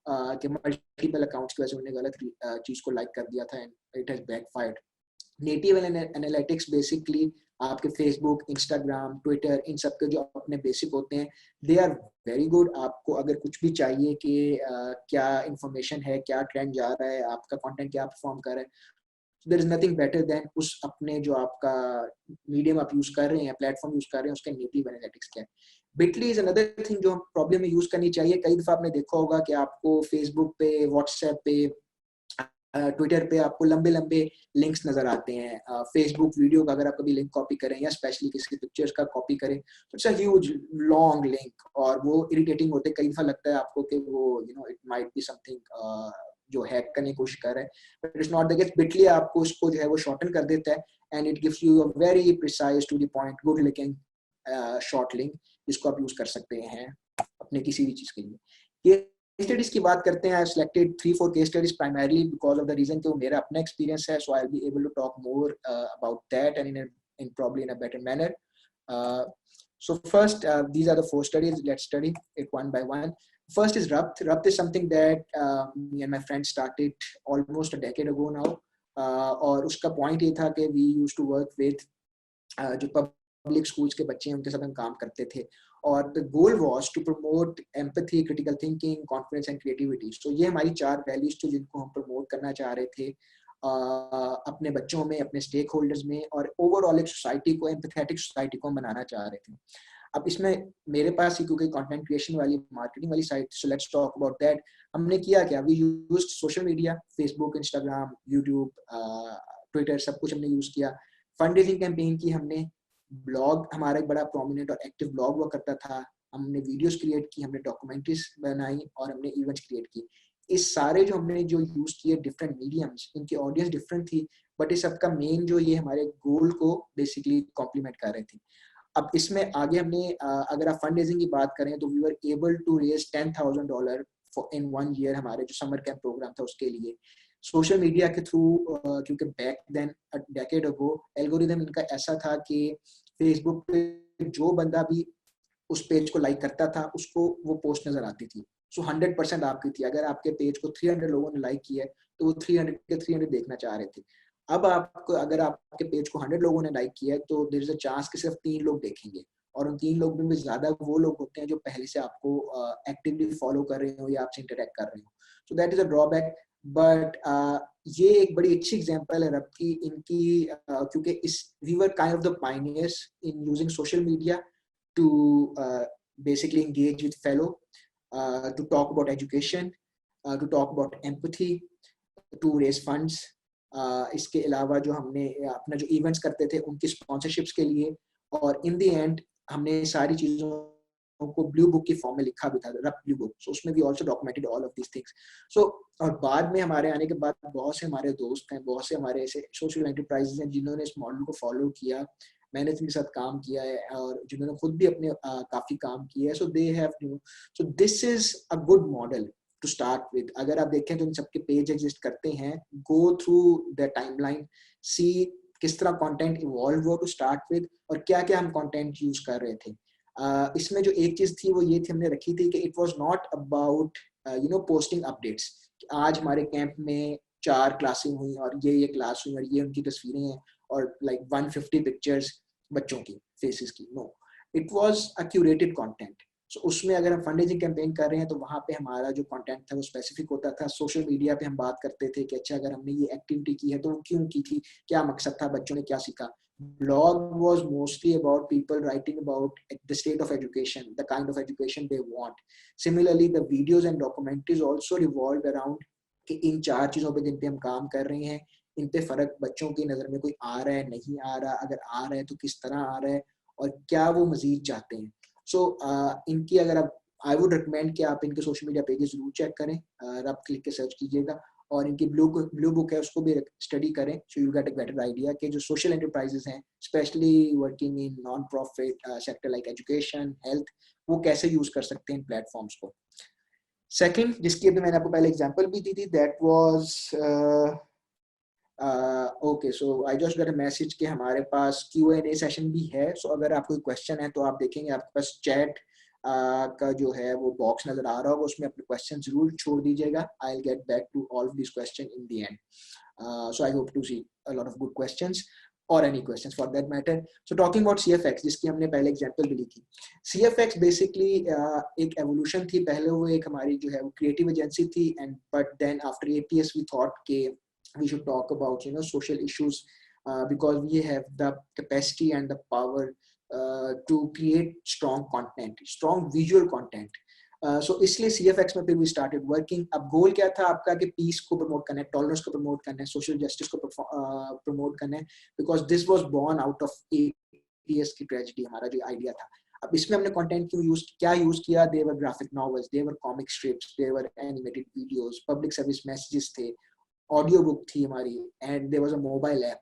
कि मल्टीपल अकाउंट्स की वजह से उन्होंने गलत चीज को लाइक कर दिया था and it has backfired. Native analytics basically आपके फेसबुक, इंस्टाग्राम, ट्विटर, इन सब के जो अपने बेसिक होते हैं, दे आर वेरी गुड। आपको अगर कुछ भी चाहिए कि क्या इंफॉर्मेशन है, क्या ट्रेंड जा रहा है, आपका कंटेंट क्या परफॉर्म कर रहा है, there is nothing better than उस अपने जो आपका मीडियम आप यूज कर रहे हैं, प्लेटफॉर्म यूज कर रहे हैं, उसका नेटिव एनालिटिक्स क्या है। बिटली इज अनदर थिंग जो प्रॉब्लम में यूज करनी चाहिए। कई दफा आपने देखा होगा कि आपको फेसबुक पे, व्हाट्सएप पे, ट्विटर पे आपको लंबे लंबे लिंक्स नजर आते हैं। फेसबुक वीडियो का अगर आप कभी लिंक कॉपी करें या स्पेशली किसी पिक्चर्स का कॉपी करें तो it's a huge long link, और वो इरिटेटिंग होते। कई दफा लगता है आपको कि वो इट माइट बी समथिंग जो हैक करने की कोशिश कर रहा है, but it's not the case. Bitly आपको उसको जो है वो शॉर्टन कर देता है and it gives you a very precise to the point good looking short link, जिसको आप यूज कर सकते हैं अपने किसी भी चीज के लिए। ये स्टडीज की बात करते हैं। I selected 3-4 case studies primarily because of the reason कि वो मेरा अपना एक्सपीरियंस है, so I will be able to talk more about that and in probably in a better manner. So first, these are the 4 studies. Let's study it one by one. First is RUPT. RUPT is something that me and my friends started almost a decade ago now. और उसका point ये था कि we used to work with जो public schools के बच्चे हैं उनके साथ हम काम करते थे, और the goal was to promote empathy, critical thinking, confidence and creativity. So ये हमारी 4 वैल्यूज थी जिनको हम प्रमोट करना चाह रहे थे अपने बच्चों में, अपने स्टेक होल्डर्स में, और ओवरऑल एक सोसाइटी को, एम्पैथेटिक सोसाइटी को बनाना चाह रहे थे। अब इसमें मेरे पास ही क्योंकि कंटेंट क्रिएशन वाली, मार्केटिंग वाली side, so let's talk about that. हमने किया क्या, we used social media, Facebook, Instagram, YouTube, Twitter, सब कुछ हमने यूज किया। फंड रेजिंग कैंपेन की हमने, ब्लॉग हमारा एक बड़ा प्रोमिनेंट और एक्टिव ब्लॉग हुआ करता था, हमने वीडियोस क्रिएट की, हमने डॉक्यूमेंट्रीज बनाई और हमने इवेंट्स क्रिएट की। इस सारे जो हमने जो यूज किए डिफरेंट मीडियम्स, इनकी ऑडियंस डिफरेंट थी, बट इस सबका मेन जो ये हमारे गोल को बेसिकली कॉम्प्लीमेंट कर रहे थे। अब इसमें आगे हमने अगर आप फंड रेजिंग की बात करें तो we were able to raise $10,000 in 1 year, हमारे जो समर कैंप प्रोग्राम था उसके लिए। सोशल मीडिया के थ्रू, क्योंकि back then decade ago algorithm इनका ऐसा था कि फेसबुक पे जो बंदा भी उस पेज को लाइक करता था उसको वो पोस्ट नजर आती थी। सो 100% आपकी थी। अगर आपके पेज को 300 लोगों ने लाइक किया है तो वो 300 के 300 देखना चाह रहे थे। अब आपको, अगर आपके पेज को 100 लोगों ने लाइक किया है तो देयर इज अ चांस कि सिर्फ 3 लोग देखेंगे, और उन 3 लोग में ज्यादा वो लोग होते हैं जो पहले से आपको एक्टिवली फॉलो कर रहे हो या आपसे इंटरेक्ट कर रहे हो। सो that is a drawback. But ये एक बड़ी अच्छी एग्जांपल है रब की, इनकी क्योंकि इस we were kind of the pioneers in using social media to basically engage with fellow, to talk about education, to talk about empathy, to raise funds. इसके अलावा जो हमने अपना जो इवेंट्स करते थे उनकी स्पॉन्सरशिप्स के लिए, और इन द एंड हमने सारी चीज़ों को ब्लू बुक की फॉर्म में लिखा भी था, रब ब्लू बुक। सो उसमें भी also documented all of these things. So और बाद में हमारे आने के बाद बहुत से हमारे दोस्त हैं, बहुत से हमारे ऐसे सोशल एंटरप्राइजेज हैं जिन्होंने इस मॉडल को फॉलो किया, मैंने उनके साथ काम किया है, और जिन्होंने खुद भी अपने काफी काम किया है। So they have so this is a good model to start with. अगर आप देखें तो इन सबके पेज एग्जिस्ट करते हैं, गो थ्रू द टाइमलाइन, सी किस तरह कंटेंट इवॉल्व हुआ टू स्टार्ट विद, और क्या क्या हम कंटेंट यूज कर रहे थे। इसमें जो एक चीज थी वो ये थी, हमने रखी थी कि it was not about posting updates. आज हमारे कैंप में 4 क्लासें हुई और ये क्लास हुई और ये उनकी तस्वीरें हैं और लाइक 150 पिक्चर्स बच्चों की फेसेस की। No, it was a curated content. So उसमें अगर हम फंड रेजिंग कैंपेन कर रहे हैं तो वहाँ पे हमारा जो कंटेंट था वो स्पेसिफिक होता था। सोशल मीडिया पे हम बात करते थे कि अच्छा अगर हमने ये एक्टिविटी की है तो वो क्यों की थी, क्या मकसद था, बच्चों ने क्या सीखा। Blog was mostly about people writing about the state of education, the kind of education they want. Similarly, the videos and documentaries also revolved around कि इन 4 चीजों पे जिन पे हम काम कर रहे हैं, इन पे फर्क बच्चों की नजर में कोई आ रहा है, नहीं आ रहा, अगर आ रहा है तो किस तरह आ रहा है और क्या वो मजीद चाहते हैं। सो इनकी अगर आप, आई वुड रिकमेंड कि आप इनके सोशल मीडिया पेजेस जरूर चेक करें, आप क्लिक के सर्च कीजिएगा, और इनकी ब्लू बुक है उसको भी स्टडी करें, so you get a better idea कि जो सोशल एंटरप्राइजेस हैं specially working in non profit sector like education, health, वो कैसे यूज कर सकते हैं इन प्लेटफॉर्म्स को। सेकंड, जिसकी अभी मैंने आपको पहले एग्जांपल भी दी थी, that was okay, so I just got a message कि हमारे पास Q&A सेशन भी है। सो अगर आपको कोई क्वेश्चन है तो आप देखेंगे आपके पास चैट का जो है वो बॉक्स नजर आ रहा होगा, उसमें अपने क्वेश्चन जरूर छोड़ दीजिएगा. I will get back to all of this question in the end. So I hope to see a lot of good questions or any questions for that matter. So talking about CFX, जिसकी हमने पहले example भी ली थी. CFX basically एक evolution थी. पहले वो एक हमारी जो है वो क्रिएटिव एजेंसी थी, and but then after APS we thought के we should talk about social issues because we have the capacity and the power to create strong content, strong visual content. So इसलिए CFX में फिर we started working. अब गोल क्या था आपका कि piece को प्रमोट करना है, टॉलरेंस को प्रमोट करना है, सोशल जस्टिस को प्रमोट करना है, because this was born out of APS की ट्रेजेडी. हमारा जो आइडिया था, अब इसमें हमने कंटेंट क्यों यूज किया. There were graphic novels, there were comic strips, there were animated videos, public service messages थे, ऑडियो बुक थी हमारी, and there was a mobile app.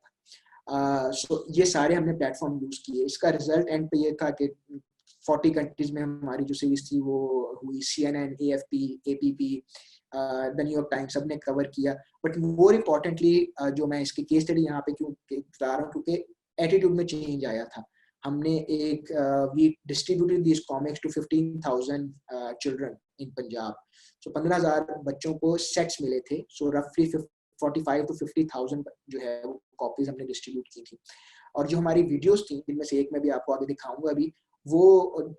So ये सारे हमने प्लेटफॉर्म यूज किए. इसका रिजल्ट एंड पे ये था कि 40 कंट्रीज में हमारी जो सीरीज थी वो हुई. CNN, AFP, APP, the New York times, सब ने कवर किया. बट मोर इम्पोर्टेंटली जो मैं इसकी केस स्टडी यहाँ पे क्यों बता रहा हूँ, क्योंकि एटीट्यूड में चेंज आया था. हमने एक we distributed this comics to 15,000 children in Punjab. So 15,000 बच्चों को सेट्स मिले थे. सो रफली 45 to 50,000 जो है वो कॉपीज हमने डिस्ट्रीब्यूट की थी. और जो हमारी वीडियोस थी, जिनमें से एक मैं भी आपको आगे दिखाऊंगा अभी, वो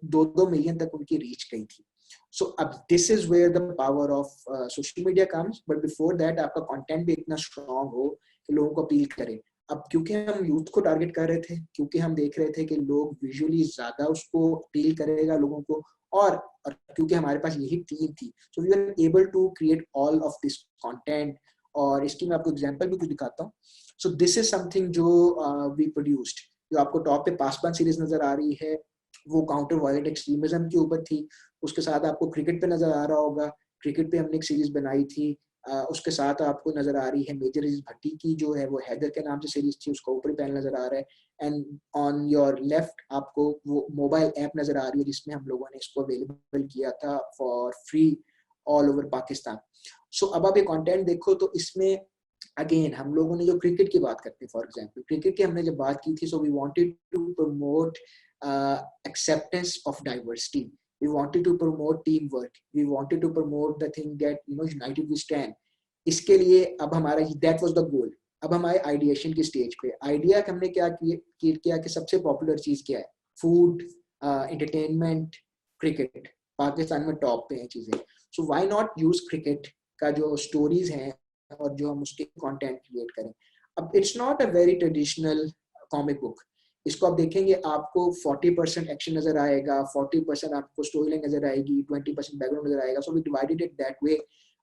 2-2 मिलियन तक उनकी रीच गई थी. सो अब this is where the power of social media comes. But before that आपका कंटेंट भी इतना स्ट्रांग हो कि लोगों को अपील करे. अब क्योंकि हम यूथ को टारगेट कर रहे थे, क्योंकि हम देख रहे थे कि लोग विजुअली ज्यादा उसको अपील करेगा लोगों को, और क्योंकि हमारे पास यही टीम थी, so we are able to create all of this content. और इसकी मैं आपको एग्जांपल भी कुछ दिखाता हूँ. सो दिस इज समथिंग जो वी प्रोड्यूस्ड. जो आपको टॉप पे पासवान सीरीज नजर आ रही है, वो काउंटर वायलेंट एक्सट्रीमिज्म के ऊपर थी. उसके साथ आपको क्रिकेट पे नजर आ रहा होगा, क्रिकेट पे हमने एक सीरीज बनाई थी. उसके साथ आपको नजर आ रही है मेजर अजीज भट्टी की जो है वो हैदर के नाम से सीरीज थी, उसका ऊपरी पैनल नजर आ रहा है. एंड ऑन योर लेफ्ट आपको वो मोबाइल ऐप नजर आ रही है जिसमें हम लोगों ने इसको अवेलेबल किया था for free all over Pakistan. So अब आप ये कंटेंट देखो तो इसमें अगेन हम लोगों ने जो क्रिकेट की बात करते हैं, फॉर एग्जांपल क्रिकेट की हमने जब बात की थी, so we wanted to promote acceptance of diversity. We wanted to promote teamwork. We wanted to promote the thing that united we stand. इसके लिए अब हमारा that was the goal. अब हमारे आइडिएशन की स्टेज पे आइडिया कि हमने क्या किया कि सबसे पॉपुलर चीज क्या है, फूड, एंटरटेनमेंट, क्रिकेट. पाकिस्तान में टॉप पे हैं चीजें. सो व्हाई नॉट यूज क्रिकेट का जो स्टोरीज हैं और जो हम उसके कंटेंट क्रिएट करें. अब it's not a very traditional comic book. इसको आप देखेंगे आपको 40% एक्शन नजर आएगा, 40% आपको स्टोरी लाइन नजर आएगी, 20% बैकग्राउंड नजर आएगा. So we divided it that way.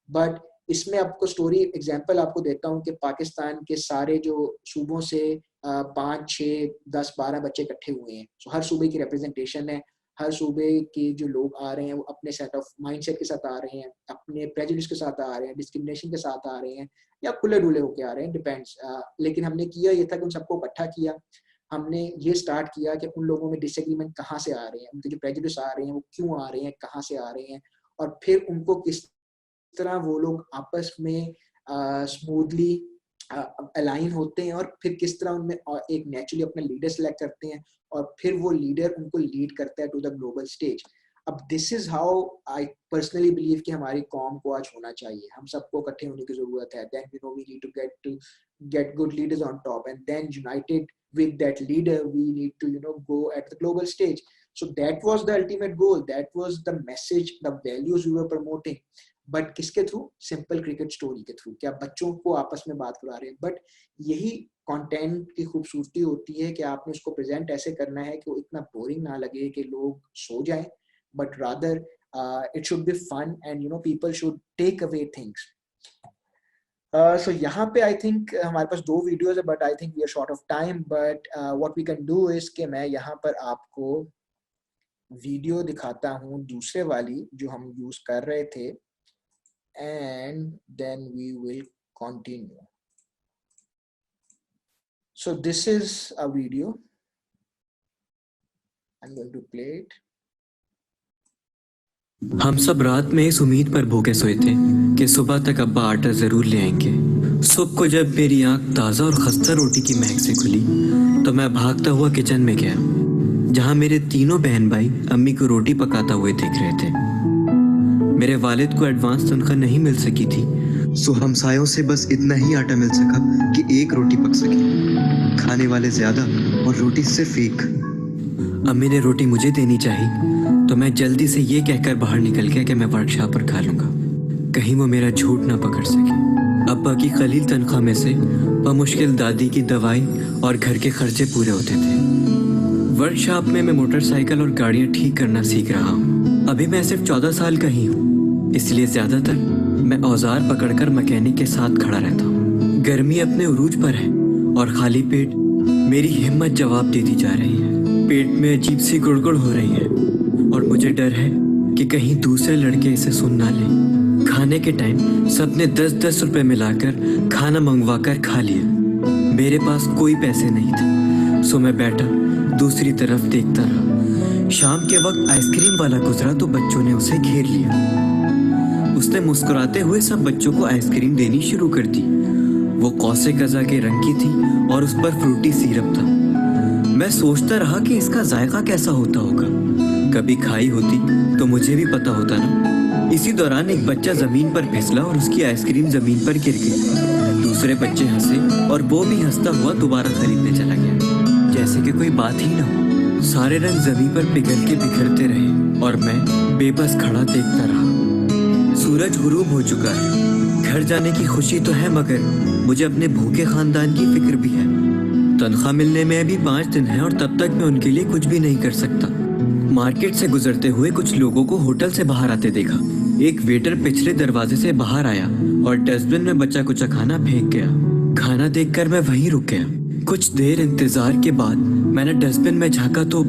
But इसमें आपको स्टोरी एग्जांपल आपको देता हूँ कि पाकिस्तान के सारे जो सूबों से 5, 6, 10, 12 बच्चे इकट्ठे हुए हैं. सो हर सूबे की रिप्रेजेंटेशन है. हर सूबे के जो लोग आ रहे हैं वो अपने सेट ऑफ माइंडसेट के साथ आ रहे हैं, अपने प्रेजुडिस के साथ आ रहे हैं, डिस्क्रिमिनेशन के साथ आ रहे हैं, या खुले डुले होके आ रहे हैं, डिपेंड्स. लेकिन हमने किया ये था कि उन सबको इकट्ठा किया. हमने ये स्टार्ट किया कि उन लोगों में डिसएग्रीमेंट कहाँ से आ रहे हैं, उनके जो प्रेजुडिस आ रहे हैं वो क्यों आ रहे हैं, कहाँ से आ रहे हैं, और फिर उनको किस तरह वो लोग आपस में स्मूथली अलाइन होते हैं, और फिर किस तरह उनमें एक नेचुरली अपना लीडर सेलेक्ट करते हैं, और फिर वो लीडर उनको लीड करता है टू द ग्लोबल स्टेज. अब this is how I personally believe कि हमारी कॉम को आज होना चाहिए. हम सबको इकट्ठे होने की जरूरत है. Then we need to get good leaders on top, and then united with that leader we need to go at the global stage. So that was the ultimate goal, that was the message, the values we were promoting. But किसके through? Simple cricket story के through. क्या बच्चों को आपस में बात करा रहे हैं. बट यही कंटेंट की खूबसूरती होती है कि आपने उसको प्रेजेंट ऐसे करना है कि वो इतना बोरिंग ना लगे कि लोग सो जाएं, but rather it should be fun, and people should take away things. So यहाँ पे I think हमारे पास 2 वीडियोस है, but I think we are short of time. But what we can do is कि मैं यहाँ पर आपको वीडियो दिखाता हूँ दूसरे वाली जो हम यूज कर रहे थे, and then we will continue. So this is a video. I'm going to play it. हम सब रात में इस उम्मीद पर भूखे सोए थे कि सुबह तक अब्बा आटा जरूर ले आएंगे. सुबह को जब मेरी आंख ताज़ा और खस्ता रोटी की महक से खुली तो मैं भागता हुआ किचन में गया. जहाँ मेरे तीनों बहन भाई अम्मी को रोटी पकाता हुए देख रहे थे। मेरे वालिद को एडवांस तनख्वाह नहीं मिल सकी थी, सो हमसायों से बस इतना ही आटा मिल सका कि एक रोटी पक सके। खाने वाले ज्यादा और रोटी सिर्फ एक। अम्मी ने रोटी मुझे देनी चाहिए तो मैं जल्दी से ये कहकर बाहर निकल गया कि मैं वर्कशॉप पर खा लूंगा, कहीं वो मेरा झूठ ना पकड़ सके। अब्बा की कलील तनख्वाह में से बमुश्किल दादी की दवाई और घर के खर्चे पूरे होते थे। वर्कशॉप में मैं मोटरसाइकिल और गाड़ियां ठीक करना सीख रहा हूँ। अभी मैं सिर्फ 14 साल का ही हूँ, इसलिए ज्यादातर मैं औजार पकड़कर मैकेनिक के साथ खड़ा रहता हूँ। गर्मी अपने उरूज पर है और खाली पेट मेरी हिम्मत जवाब देती जा रही है। पेट में अजीब सी गुड़गुड़ हो रही है और मुझे डर है कि कहीं दूसरे लड़के इसे सुन ना लें। खाने के टाइम सबने 10-10 रुपए मिलाकर खाना मंगवा कर खा लिया। मेरे पास कोई पैसे नहीं थे, सो मैं बैठा दूसरी तरफ देखता रहा। शाम के वक्त आइसक्रीम वाला गुजरा तो बच्चों ने उसे घेर लिया। उसने मुस्कुराते हुए सब बच्चों को आइसक्रीम देनी शुरू कर दी। वो कौसे कज़ा के रंग की थी और उस पर फ्रूटी सिरप था। मैं सोचता रहा कि इसका जायका कैसा होता होगा, कभी खाई होती तो मुझे भी पता होता ना। इसी दौरान एक बच्चा जमीन पर फिसला और उसकी आइसक्रीम जमीन पर गिर गई। दूसरे बच्चे हंसे और वो भी हंसता हुआ दोबारा खरीदने चला गया, जैसे कि कोई बात ही ना हो। सारे रंग जमीन पर पिघल के बिखरते रहे और मैं बेबस खड़ा देखता रहा। सूरज गुरूब हो चुका है। घर जाने की खुशी तो है, मगर मुझे अपने भूखे खानदान की फिक्र भी है। तनख्वाह मिलने में अभी 5 दिन है और तब तक मैं उनके लिए कुछ भी नहीं कर सकता। मार्केट से गुजरते हुए कुछ लोगों को होटल से बाहर आते देखा। एक वेटर पिछले दरवाजे से बाहर आया और डस्टबिन में बचा कुचा खाना फेंक गया। खाना देखकर मैं वहीं रुक गया। कुछ देर इंतजार के बाद मैंने डस्टबिन में झांका तो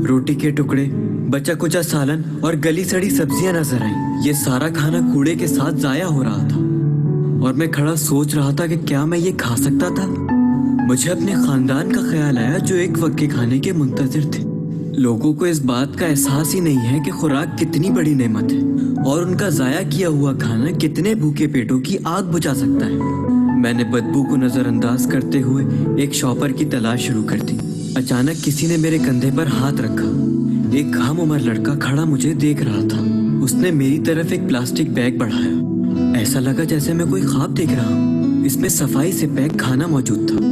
रोटी के टुकड़े, बचा कुचा सालन और गली सड़ी सब्जियां नजर आई। ये सारा खाना कूड़े के साथ जाया हो रहा था और मैं खड़ा सोच रहा था कि क्या मैं ये खा सकता था। मुझे अपने खानदान का ख्याल आया जो एक वक्त के खाने के मुंतजिर थे। लोगों को इस बात का एहसास ही नहीं है कि खुराक कितनी बड़ी नेमत है और उनका जाया किया हुआ खाना कितने भूखे पेटों की आग बुझा सकता है। मैंने बदबू को नजरअंदाज करते हुए एक शॉपर की तलाश शुरू कर दी। अचानक किसी ने मेरे कंधे पर हाथ रखा। एक कम उम्र लड़का खड़ा मुझे देख रहा था। उसने मेरी तरफ एक प्लास्टिक बैग बढ़ाया। ऐसा लगा जैसे मैं कोई ख्वाब देख रहा हूँ। इसमें सफाई से पैक खाना मौजूद था।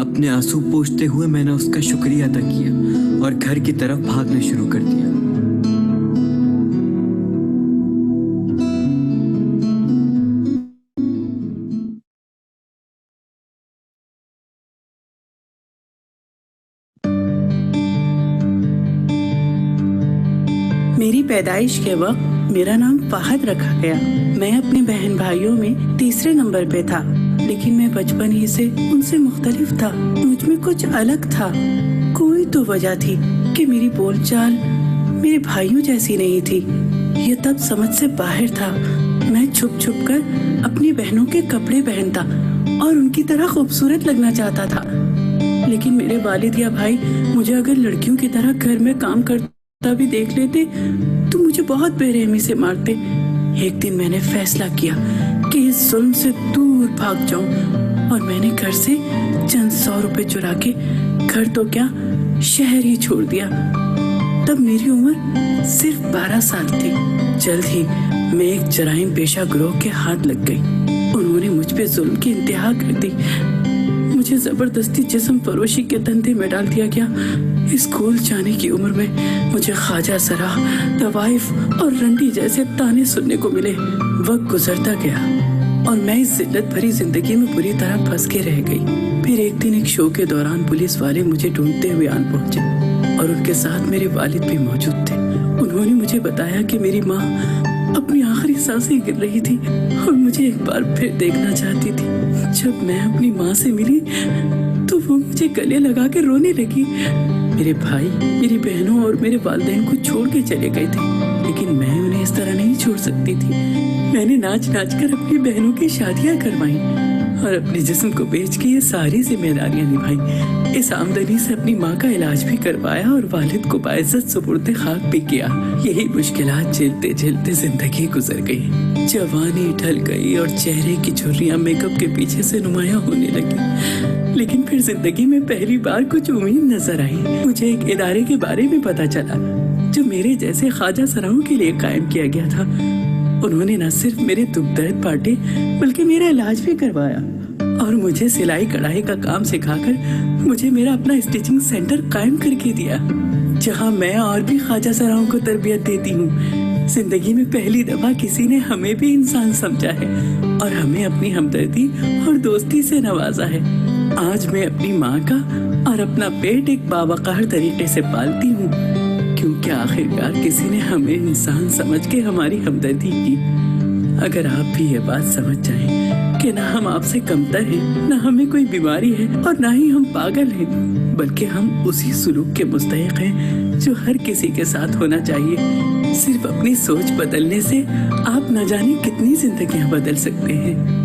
अपने आंसू पोंछते हुए मैंने उसका शुक्रिया अदा किया और घर की तरफ भागना शुरू कर दिया। मेरी पैदाइश के वक्त मेरा नाम फाहद रखा गया। मैं अपने बहन भाइयों में तीसरे नंबर पे था, लेकिन मैं बचपन ही से उनसे मुख्तलिफ था। मुझ में कुछ अलग था। कोई तो वजह थी कि मेरी बोलचाल मेरे भाइयों जैसी नहीं थी। ये तब समझ से बाहर था। मैं छुप छुप कर अपनी बहनों के कपड़े पहनता और उनकी तरह खूबसूरत लगना चाहता था। लेकिन मेरे वालिद या भाई मुझे अगर लड़कियों की तरह घर में काम करता भी देख लेते तो मुझे बहुत बेरहमी से मारते। एक दिन मैंने फैसला किया कि इस जुल्म से दूर भाग जाऊं और मैंने घर से चंद 100 रुपए चुरा के घर तो क्या शहर ही छोड़ दिया। तब मेरी उम्र सिर्फ 12 साल थी। जल्द ही मैं एक जराइम पेशा गिरोह के हाथ लग गई। उन्होंने मुझ पे जुल्म की इंतहा कर दी। मुझे जबरदस्ती जिस्म फरोशी के धंधे में डाल दिया गया। स्कूल जाने की उम्र में मुझे ख्वाजा सराह, तवाइफ और रंडी जैसे ताने सुनने को मिले। वक्त गुजरता गया और मैं इस जिल्लत भरी जिंदगी में बुरी तरह फंस के रह गई। फिर एक दिन एक शो के दौरान पुलिस वाले मुझे ढूंढते हुए आन पहुंचे और उनके साथ मेरे वालिद भी मौजूद थे। उन्होंने मुझे बताया कि मेरी माँ अपनी आखिरी सांसें गिर रही थी और मुझे एक बार फिर देखना चाहती थी। जब मैं अपनी माँ से मिली तो वो मुझे गले लगा के रोने लगी। मेरे भाई, मेरी बहनों और मेरे वालिदैन को छोड़ के चले गए थे, लेकिन मैं उन्हें इस तरह नहीं छोड़ सकती थी। मैंने नाच नाच कर अपनी बहनों की शादियां करवाई और अपने जिस्म को बेच के ये सारी जिम्मेदारियां निभाई। इस आमदनी से अपनी माँ का इलाज भी करवाया और वालिद को बाइज्जत सुपुर्द खाक भी किया। यही मुश्किलात झेलते झेलते जिंदगी गुजर गई। जवानी ढल गई और चेहरे की झुर्रियां मेकअप के पीछे से नुमायां होने लगी। लेकिन फिर जिंदगी में पहली बार कुछ उम्मीद नजर आई। मुझे एक इदारे के बारे में पता चला जो मेरे जैसे ख्वाजा सराओं के लिए कायम किया गया था। उन्होंने न सिर्फ मेरे दुख दर्द बांटे बल्कि मेरा इलाज भी करवाया और मुझे सिलाई कढ़ाई का काम सिखाकर मुझे मेरा अपना स्टिचिंग सेंटर कायम करके दिया, जहां मैं और भी ख्वाजा सराओं को तरबियत देती हूँ। जिंदगी में पहली दफा किसी ने हमें भी इंसान समझा है और हमें अपनी हमदर्दी और दोस्ती से नवाजा है। आज मैं अपनी माँ का और अपना पेट एक बावकार तरीके से पालती हूँ, क्योंकि आखिरकार किसी ने हमें इंसान समझ के हमारी हमदर्दी की। अगर आप भी ये बात समझ जाएं कि ना हम आपसे कमतर हैं, ना हमें कोई बीमारी है और ना ही हम पागल हैं, बल्कि हम उसी सुलूक के मुस्तहिक हैं जो हर किसी के साथ होना चाहिए। सिर्फ अपनी सोच बदलने से आप न जाने कितनी जिंदगियां बदल सकते हैं।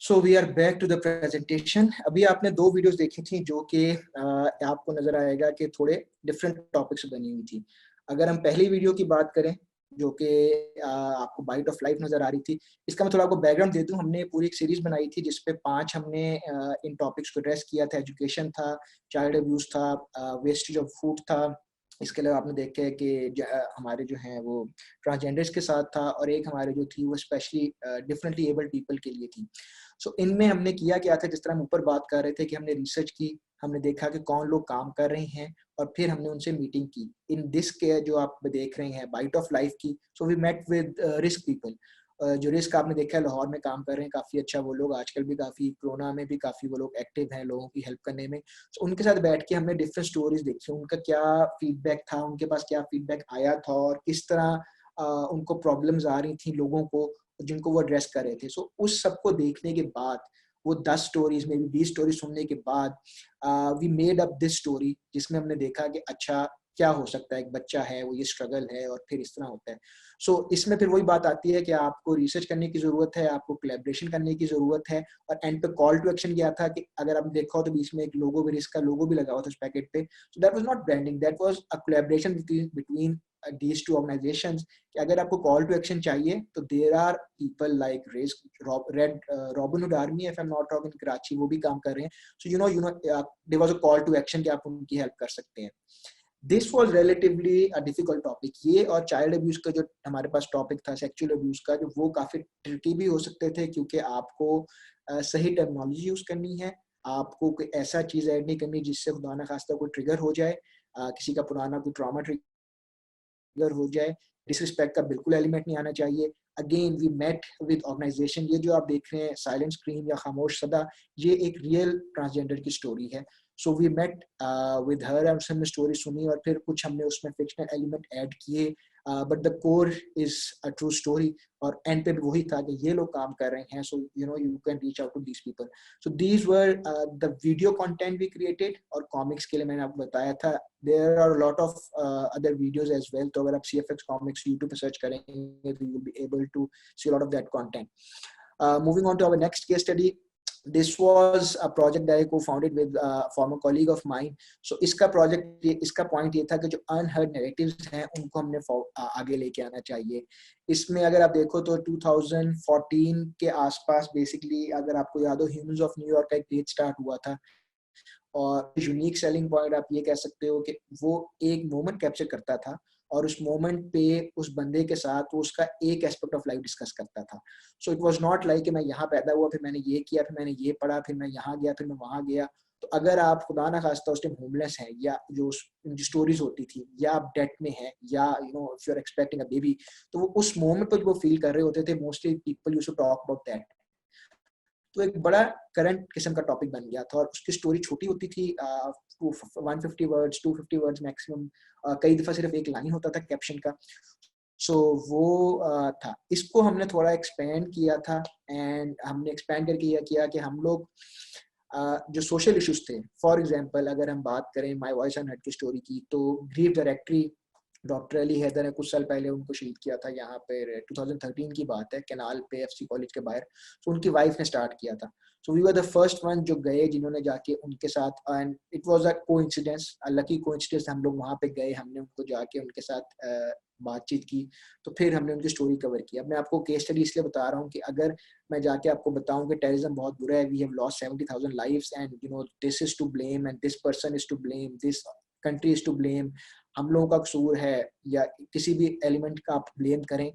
So we are back to the presentation. अभी आपने 2 वीडियोस देखी थी जो कि आपको नजर आएगा कि थोड़े डिफरेंट टॉपिक्स बनी हुई थी। अगर हम पहली वीडियो की बात करें जो कि आपको बाइट ऑफ लाइफ नजर आ रही थी, इसका मैं थोड़ा आपको बैकग्राउंड दे दूं। हमने पूरी एक सीरीज बनाई थी जिसपे 5 हमने इन टॉपिक्स को एड्रेस किया था। एजुकेशन था, चाइल्ड अब्यूज था, वेस्टेज ऑफ फूड था, इसके अलावा आपने देखा है कि हमारे जो हैं वो ट्रांसजेंडर्स के साथ था, और एक हमारे जो थी वो स्पेशली डिफरेंटली एबल्ड पीपल के लिए थी। सो इनमें हमने किया क्या था, जिस तरह हम ऊपर बात कर रहे थे कि हमने रिसर्च की, हमने देखा कि कौन लोग काम कर रहे हैं और फिर हमने उनसे मीटिंग की। इन दिस के जो आप देख रहे हैं बाइट ऑफ लाइफ की, so we met with risk people. जो रिस्क आपने देखा है लाहौर में काम कर रहे हैं, काफ़ी अच्छा वो लोग, आजकल भी काफ़ी कोरोना में भी काफ़ी वो लोग एक्टिव हैं लोगों की हेल्प करने में। तो उनके साथ बैठ के हमने डिफरेंट स्टोरीज देखी, उनका क्या फीडबैक था, उनके पास क्या फीडबैक आया था और किस तरह उनको प्रॉब्लम्स आ रही थी लोगों को जिनको वो एड्रेस कर रहे थे। सो उस सबको देखने के बाद, वो 10 स्टोरीज में भी 20 स्टोरी सुनने के बाद we made up this story, जिसमें हमने देखा कि अच्छा क्या हो सकता है, एक बच्चा है वो ये स्ट्रगल है और फिर इस तरह होता है। सो इसमें फिर वही बात आती है कि आपको रिसर्च करने की जरूरत है, आपको कोलैबोरेशन करने की जरूरत है। और एंड पे कॉल टू एक्शन क्या था कि अगर आपने देखा हो तो बीच में एक लोगो भी, रिस्क का लोगो भी लगा हुआ था उस पैकेट पे। सो that was not branding, that was a collaboration between these two organizations कि अगर आपको कॉल टू एक्शन चाहिए तो there are people like Robin Hood army, if I am not wrong, in Karachi वो भी काम कर रहे हैं। So you know there was a call to action कि आप उनकी हेल्प कर सकते हैं। This was relatively a difficult topic. ये और चाइल्ड अब्यूज का जो हमारे पास टॉपिक था, सेक्सुअल अब्यूज का, जो वो काफी ट्रिकी भी हो सकते थे, क्योंकि आपको सही टर्मिनोलॉजी यूज करनी है, आपको कोई ऐसा चीज ऐड नहीं करनी जिससे खुदा न खास्ता कोई ट्रिगर हो जाए, किसी का पुराना कोई ट्रॉमा ट्रिगर हो जाए। डिसरिस्पेक्ट का बिल्कुल एलिमेंट नहीं आना चाहिए। Again we met with organisation. ये जो आप देख रहे हैं साइलेंट स्क्रीन या खामोश सदा, ये एक रियल ट्रांसजेंडर की स्टोरी है। So we met with her, हमने स्टोरी सुनी और फिर कुछ हमने उसमें फिक्शनल एलिमेंट ऐड किए, but the core is a true story. और एंड पे भी वही था कि ये लोग काम कर रहे हैं, so you know you can reach out to these people. So these were the video content we created. और कॉमिक्स के लिए मैंने आपको बताया था, there are lot of other videos as well. तो अगर आप CFX कॉमिक्स यूट्यूब पे सर्च करेंगे तो you will be able to see lot of that content. Moving on to our next case study. This was a project that I co-founded with a former colleague of mine. So इसका point ये था कि जो unheard narratives हैं उनको हमने आगे लेके आना चाहिए। इसमें अगर आप देखो तो 2014 के आसपास बेसिकली, अगर आपको याद हो, ह्यूमंस ऑफ न्यूयॉर्क का एक पेज स्टार्ट हुआ था। और यूनिक सेलिंग पॉइंट आप ये कह सकते हो कि वो एक मोमेंट कैप्चर करता था और उस मोमेंट पे उस बंदे के साथ वो उसका एक एस्पेक्ट ऑफ लाइफ डिस्कस करता था। So it was not like कि मैं यहाँ पैदा हुआ, फिर मैंने ये किया, फिर मैंने ये पढ़ा, फिर मैं यहाँ गया, फिर मैं वहाँ गया। तो अगर आप खुदा ना खास्ता उस टाइम होमलेस हैं, या जो स्टोरीज होती थी, या आप डेट में हैं, या you know if you are expecting a baby, तो वो उस मोमेंट पर वो फील कर रहे होते थे। Mostly people used to talk about that. तो एक बड़ा करंट किस्म का टॉपिक बन गया था और उसकी स्टोरी छोटी होती थी, 150 वर्ड्स 250 वर्ड्स मैक्सिमम, कई दफा सिर्फ एक लाइन होता था कैप्शन का। सो वो था। इसको हमने थोड़ा एक्सपेंड किया था, एंड हमने एक्सपेंड करके यह किया कि हम लोग जो सोशल इश्यूज थे, फॉर एग्जांपल अगर हम बात करें माय वॉइस अनहर्ड की स्टोरी की, तो Grief Directory doctor Ali Haider ने कुछ साल पहले उनको शहीद किया था यहाँ पे, 2013 की बात है, कैनाल पे एफसी कॉलेज के बाहर। तो उनकी वाइफ ने स्टार्ट किया था। So we were the first one जो गए, जिन्होंने जाके उनके साथ, and it was a coincidence, lucky coincidence, हम लोग वहाँ पे गए, हमने उनको जाके उनके साथ बातचीत की, तो फिर हमने उनकी स्टोरी कवर की। अब मैं आपको केस स्टडी इसलिए बता रहा हूँ कि अगर मैं जाके आपको बताऊं कि टेररिज्म बहुत बुरा है, we have lost 70,000 lives and you know this is to blame and this person is to blame, this country is to blame, हम लोगों का कसूर है, या किसी भी एलिमेंट का आप ब्लेम करें,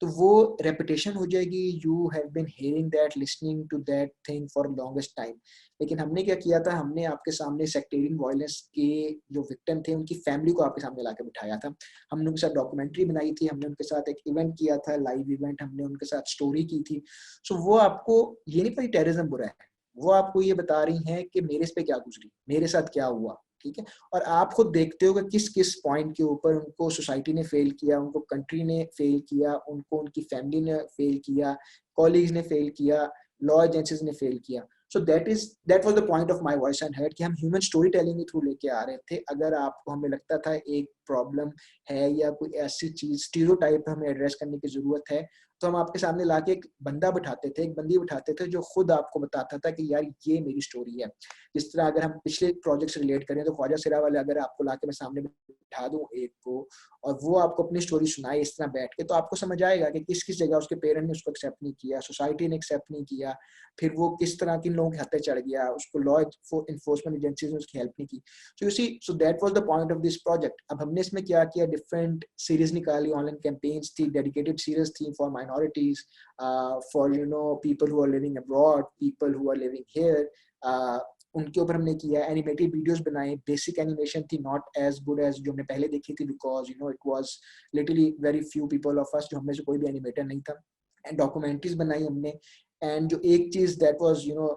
तो वो रेपुटेशन हो जाएगी, you have been hearing that, listening to that thing for longest time. लेकिन हमने क्या किया था, हमने आपके सामने सेक्टेरियन वायलेंस के जो विक्टिम थे उनकी फैमिली को आपके सामने लाके बिठाया था, हमने उनके साथ डॉक्यूमेंट्री बनाई थी, हमने उनके साथ एक इवेंट किया था, लाइव इवेंट, हमने उनके साथ स्टोरी की थी। सो वो आपको ये नहीं पता टेररिज्म बुरा है, वो आपको ये बता रही हैं कि मेरे से पे क्या गुजरी, मेरे साथ क्या हुआ, ठीक है। और आप खुद देखते हो कि किस किस पॉइंट के ऊपर उनको सोसाइटी ने फेल किया, उनको कंट्री ने फेल किया, उनको उनकी फैमिली ने फेल किया, कॉलीग्स ने फेल किया, लॉ एजेंसीज ने फेल किया। So that was the point of My Voice Unheard, कि हम ह्यूमन स्टोरी टेलिंग के थ्रू लेके आ रहे थे। अगर आपको, हमें लगता था एक प्रॉब्लम है या कोई ऐसी चीज, स्टीरियोटाइप हमें एड्रेस करने की जरूरत है, तो हम आपके सामने लाके एक बंदा बिठाते थे, एक बंदी बिठाते थे, जो खुद आपको बताता था कि यार ये मेरी स्टोरी है। जिस तरह अगर हम पिछले प्रोजेक्ट से रिलेट करें, तो ख्वाजा सिरा वाले अगर आपको लाके मैं सामने बिठा दूं एक को, और वो आपको अपनी स्टोरी सुनाए इस तरह बैठ के, तो आपको समझ आएगा कि किस किस जगह उसके पेरेंट ने उसको एक्सेप्ट नहीं किया, सोसाइटी ने एक्सेप्ट नहीं किया, फिर वो किस तरह किन लोगों के हाथे चढ़ गया, उसको लॉ इन्फोर्समेंट एजेंसीज ने उसकी हेल्प नहीं की। So you see, so that was the point of this project. अब हमने इसमें क्या किया, डिफरेंट सीरीज निकाली, ऑनलाइन कैंपेन्स थी, डेडिकेटेड सीरीज थी for minorities, for you know people who are living abroad, people who are living here, उनके ऊपर हमने किया, एनिमेटेड वीडियोस बनाए। बेसिक एनिमेशन थी, नॉट एज गुड एज जो हमने पहले देखी थी, because you know it was literally very few people of us, जो हमें से कोई भी एनिमेटर नहीं था। एंड डॉक्यूमेंट्रीज बनाई हमने। एंड जो एक चीज that was you know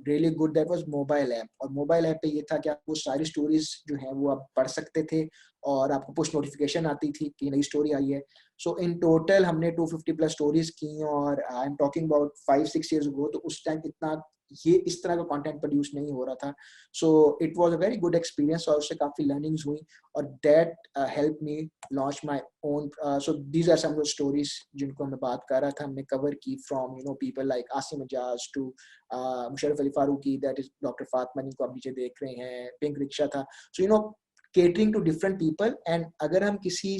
really good, that was mobile app. और मोबाइल ऐप पे ये था कि आप वो सारी स्टोरीज जो है वो आप पढ़ सकते थे, और आपको पुश नोटिफिकेशन आती थी कि नई स्टोरी आई है। सो इन टोटल हमने 250 प्लस स्टोरीज की, और आई am talking about 5-6 years ago, तो उस टाइम इतना ये इस तरह का कंटेंट प्रोड्यूस नहीं हो रहा था। So it was a very good experience, और उससे काफी लर्निंग्स हुई, और that help me launch my own. So these are some of stories जिनको मैं बात कर रहा था, हमने कवर की, from you know people like Asim Ajaz to Musharraf Ali Farooqui, that is doctor Fatima जिनको आप नीचे देख रहे हैं, पिंक रिक्शा था। So you know catering to different people. And अगर हम किसी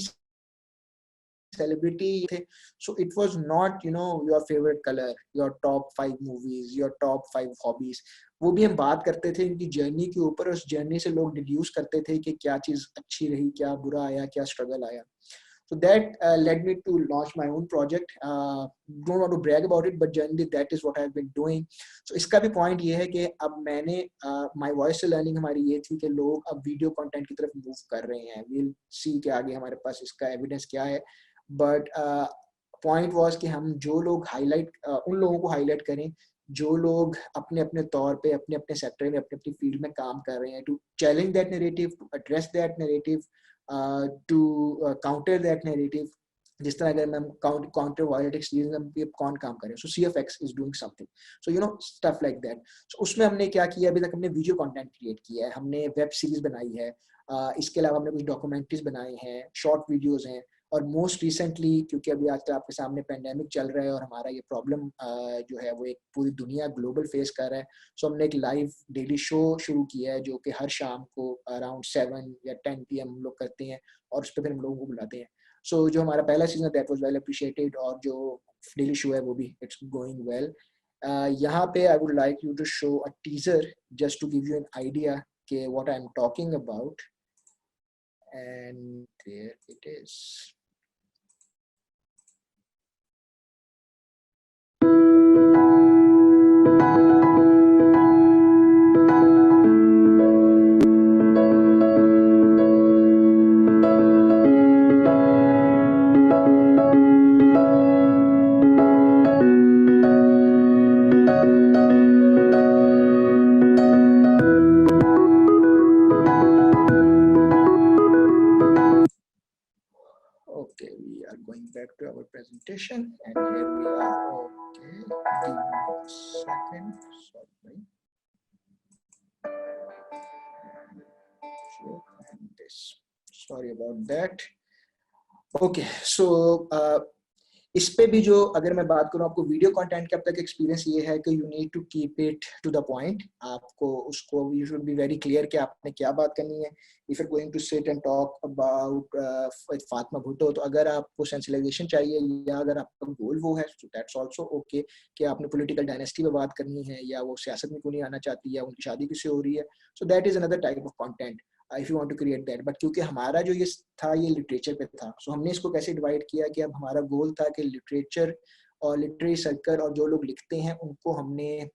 celebrity थे, so it was not you know your favorite color, your top 5 movies, your top 5 hobbies, वो भी हम बात करते थे इनकी जर्नी के ऊपर। उस जर्नी से लोग डिड्यूस करते थे कि क्या चीज अच्छी रही, क्या बुरा आया, क्या स्ट्रगल आया। So that led me to launch my own project. Don't want to brag about it, but generally that is what I've been doing. So इसका भी point ये है कि अब मैंने my voice से learning हमारी ये थी कि लोग अब वीडियो कंटेंट की तरफ मूव कर रहे हैं। We'll see कि आगे हमारे पास इसका एविडेंस क्या है, बट पॉइंट वाज कि हम जो लोग हाईलाइट, उन लोगों को हाईलाइट करें जो लोग अपने अपने तौर पे, अपने अपने सेक्टर में, अपने अपनी फील्ड में काम कर रहे हैं, to challenge that narrative, to address that narrative, to counter that narrative. जिस तरह अगर मैं काउंटर वायलेटिक्स पे कौन काम करे, so CFX is doing something, so you know stuff like that. So उसमें हमने क्या किया, अभी तक हमने वीडियो कंटेंट क्रिएट किया है, हमने वेब सीरीज बनाई है, इसके अलावा हमने कुछ डॉक्यूमेंट्रीज बनाए हैं, शॉर्ट वीडियोज हैं, और मोस्ट रिसेंटली, क्योंकि अभी आजकल आपके सामने पेंडेमिक चल रहा है और हमारा ये प्रॉब्लम जो है वो एक पूरी दुनिया ग्लोबल फेस कर रहा है, सो हमने एक लाइव डेली शो शुरू किया है, जो कि हर शाम को अराउंड 7 या 10 PM हम लोग करते हैं, और उस पर फिर हम लोगों को बुलाते हैं। सो जो हमारा पहला season that was well appreciated, और जो डेली शो है वो भी इट्स गोइंग वेल। यहाँ पे I would like you to show a teaser just to give you an idea के what I am talking about, and there it is. Okay, we are going back to our presentation, and here we are. Okay, give me a second. Sorry. So, and this. Sorry about that. Okay, so इस पे भी जो अगर मैं बात करूं, आपको video content का अब तक एक्सपीरियंस ये है कि you need to keep it to the point. आपको उसको you should be very clear कि आपने क्या बात करनी है। If you are going to sit and talk about Fatima Bhutto, तो अगर आपको सेंसिलाइजेशन चाहिए या अगर आपका गोल वो है, तो दैट्स आल्सो ओके कि आपने पॉलिटिकल डायनेस्टी पे बात करनी है या वो सियासत में क्यों नहीं आना चाहती या उनकी शादी किससे हो रही है, so that is another type of content if you want to create that. But क्योंकि हमारा जो ये था ये लिटरेचर पे था, सो हमने इसको कैसे डिवाइड किया कि अब हमारा गोल था कि लिटरेचर और लिटरेरी सर्कल और जो लोग लिखते हैं उनको हमने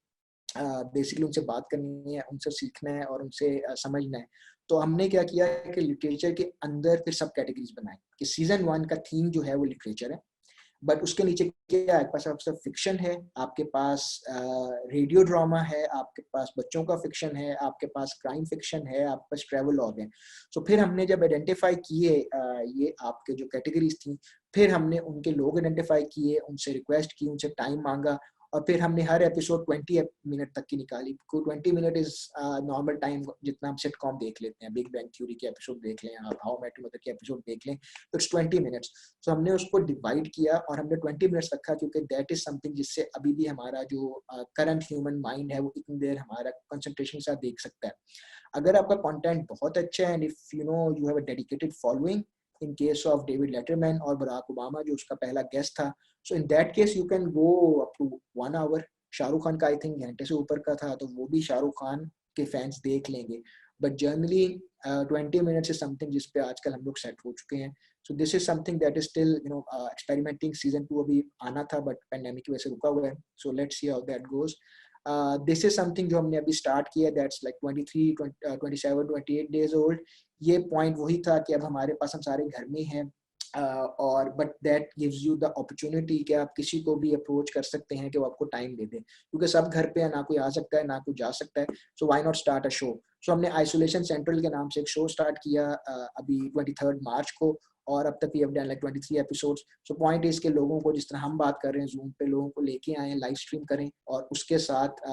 बेसिकली उनसे बात करनी है, उनसे सीखना है और उनसे समझना है। तो हमने क्या किया कि लिटरेचर के अंदर फिर सब कैटेगरीज बनाए कि सीजन 1 का थीम जो है वो लिटरेचर है, बट उसके नीचे क्या है, आपके पास फिक्शन है, आपके पास रेडियो ड्रामा है, आपके पास बच्चों का फिक्शन है, आपके पास क्राइम फिक्शन है, आपके पास ट्रैवल लॉग है। सो फिर हमने जब आइडेंटिफाई किए ये आपके जो कैटेगरीज थी, फिर हमने उनके लोग आइडेंटिफाई किए, उनसे रिक्वेस्ट की, उनसे टाइम मांगा और फिर हमने हर एपिसोड 20 मिनट तक की निकाली। 20 मिनट इज नॉर्मल टाइम जितना हम सिटकॉम देख लेते हैं, बिग बैंग थ्योरी के एपिसोड देख लें, आप हाउ मेट योर मदर के एपिसोड देख लें, तो इट्स 20 मिनट्स। सो हमने उसको डिवाइड किया और हमने 20 मिनट्स रखा क्योंकि दैट इज समथिंग जिससे अभी भी हमारा जो करंट ह्यूमन माइंड है वो इतनी देर हमारा कंसंट्रेशन के साथ देख सकता है। अगर आपका कंटेंट बहुत अच्छा है and if you know you have a dedicated following, in case of David Letterman और बराक ओबामा जो उसका पहला गेस्ट था, so in that case you can go up to 1 hour. Shahrukh Khan का आई थिंक घंटे से ऊपर का था, तो वो भी शाहरुख खान के फैंस देख लेंगे। But generally 20 minutes is something जिस पे आजकल हम लोग सेट हो चुके हैं। सो this is something that is still you know experimenting. Season 2 अभी आना था बट पेंडेमिक की वजह से रुका हुआ है, so let's see how that goes. This is something जो हमने अभी स्टार्ट किया, दैट्स लाइक 23, 27, 28 डेज ओल्ड। ये पॉइंट वही था कि अब हमारे पास हम सारे घर में हैं और but that gives you the opportunity कि आप किसी को भी अप्रोच कर सकते हैं कि वो आपको टाइम दे दे, क्योंकि सब घर पे है, ना कोई आ सकता है ना कोई जा सकता है। So why not start a show. So हमने आइसोलेशन सेंट्रल के नाम से एक शो स्टार्ट किया अभी 23 मार्च को, और अब तक we have done like 23 episodes. So point is के लोगों को जिस तरह हम बात कर रहे हैं जूम पे, लोगों को लेके आए, लाइव स्ट्रीम करें और उसके साथ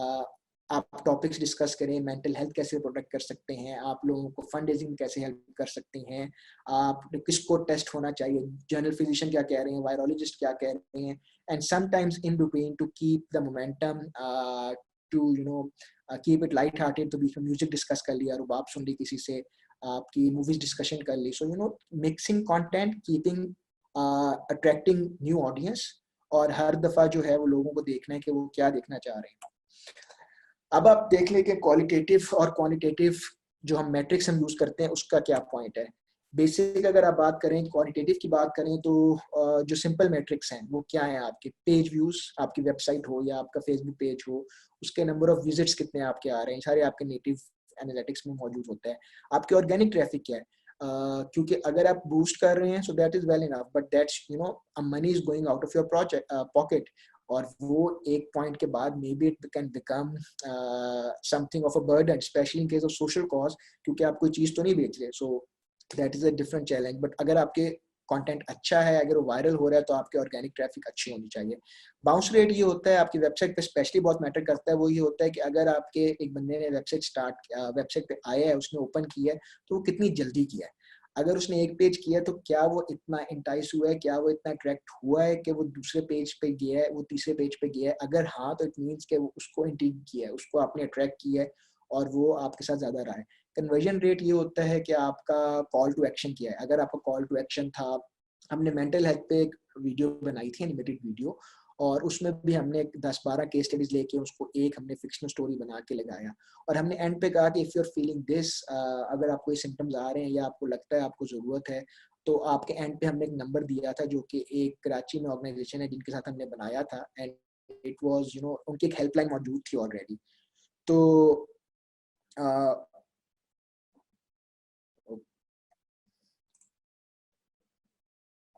आप टॉपिक्स डिस्कस करें, मेंटल हेल्थ कैसे प्रोटेक्ट कर सकते हैं, आप लोगों को फंड रेजिंग कैसे हेल्प कर सकते हैं, आप किसको टेस्ट होना चाहिए, जनरल फिजिशियन क्या कह रहे हैं, वायरोलॉजिस्ट क्या कह रहे हैं, and sometimes in between to keep the momentum to you know keep it light hearted, तो बीच में म्यूजिक डिस्कस कर लिया, रुबाब सुन ली किसी से, आपकी मूवीज डिस्कशन कर ली। So you know mixing content, keeping attracting new audience, और हर दफा जो है वो लोगों को देखना है कि वो क्या देखना चाह रहे हैं। अब आप देख लें कि क्वालिटेटिव और क्वांटिटेटिव जो हम मैट्रिक्स हम यूज करते हैं उसका क्या पॉइंट है। बेसिक अगर आप बात करें, क्वांटिटेटिव की बात करें, तो जो सिंपल मैट्रिक्स हैं वो क्या है, आपके पेज व्यूज, आपकी वेबसाइट हो या आपका फेसबुक पेज हो, उसके नंबर ऑफ विजिट्स कितने आपके आ रहे हैं, सारे आपके नेटिव एनालिटिक्स में मौजूद होता है। आपके ऑर्गेनिक ट्रैफिक क्या है, क्योंकि अगर आप बूस्ट कर रहे हैं so that is well enough, but that's you know money is going out of your project pocket, और वो एक पॉइंट के बाद may be it can become something of a burden, specially in case of social cause, क्योंकि आप कोई चीज तो नहीं बेच रहे। सो that is a different challenge. But अगर आपके कंटेंट अच्छा है, अगर वो वायरल हो रहा है, तो आपके ऑर्गेनिक ट्रैफिक अच्छी होनी चाहिए। बाउंस रेट ये होता है आपकी वेबसाइट पे स्पेशली बहुत मैटर करता है, वो ये होता है कि अगर आपके एक बंदे ने वेबसाइट पे आया है, उसने ओपन किया है, तो वो कितनी जल्दी किया है। अगर उसने एक पेज किया तो क्या वो इतना इंटाइस हुआ है, क्या वो इतना अट्रैक्ट हुआ है कि वो दूसरे पेज पे गया है, वो तीसरे पेज पे गया है। अगर हाँ, तो इट मीन्स कि वो उसको इंट्रिग किया है, उसको आपने अट्रैक्ट किया है और वो आपके साथ ज्यादा रहा है। कन्वर्जन रेट ये होता है कि आपका कॉल टू एक्शन किया है। अगर आपका कॉल टू एक्शन था, हमने मेंटल हेल्थ पे एक वीडियो बनाई थी, एनिमेटेड वीडियो, और उसमें भी हमने 10-12 केस स्टडीज लेके उसको एक हमने फिक्शनल स्टोरी बना के लगाया, और हमने एंड पे कहा कि if you are feeling this, अगर आपको ये सिम्टम्स आ रहे हैं या आपको लगता है आपको जरूरत है, तो आपके एंड पे हमने एक नंबर दिया था जो कि एक कराची में ऑर्गेनाइजेशन है जिनके साथ हमने बनाया था, and it was you know उनकी एक हेल्पलाइन मौजूद थी ऑलरेडी। तो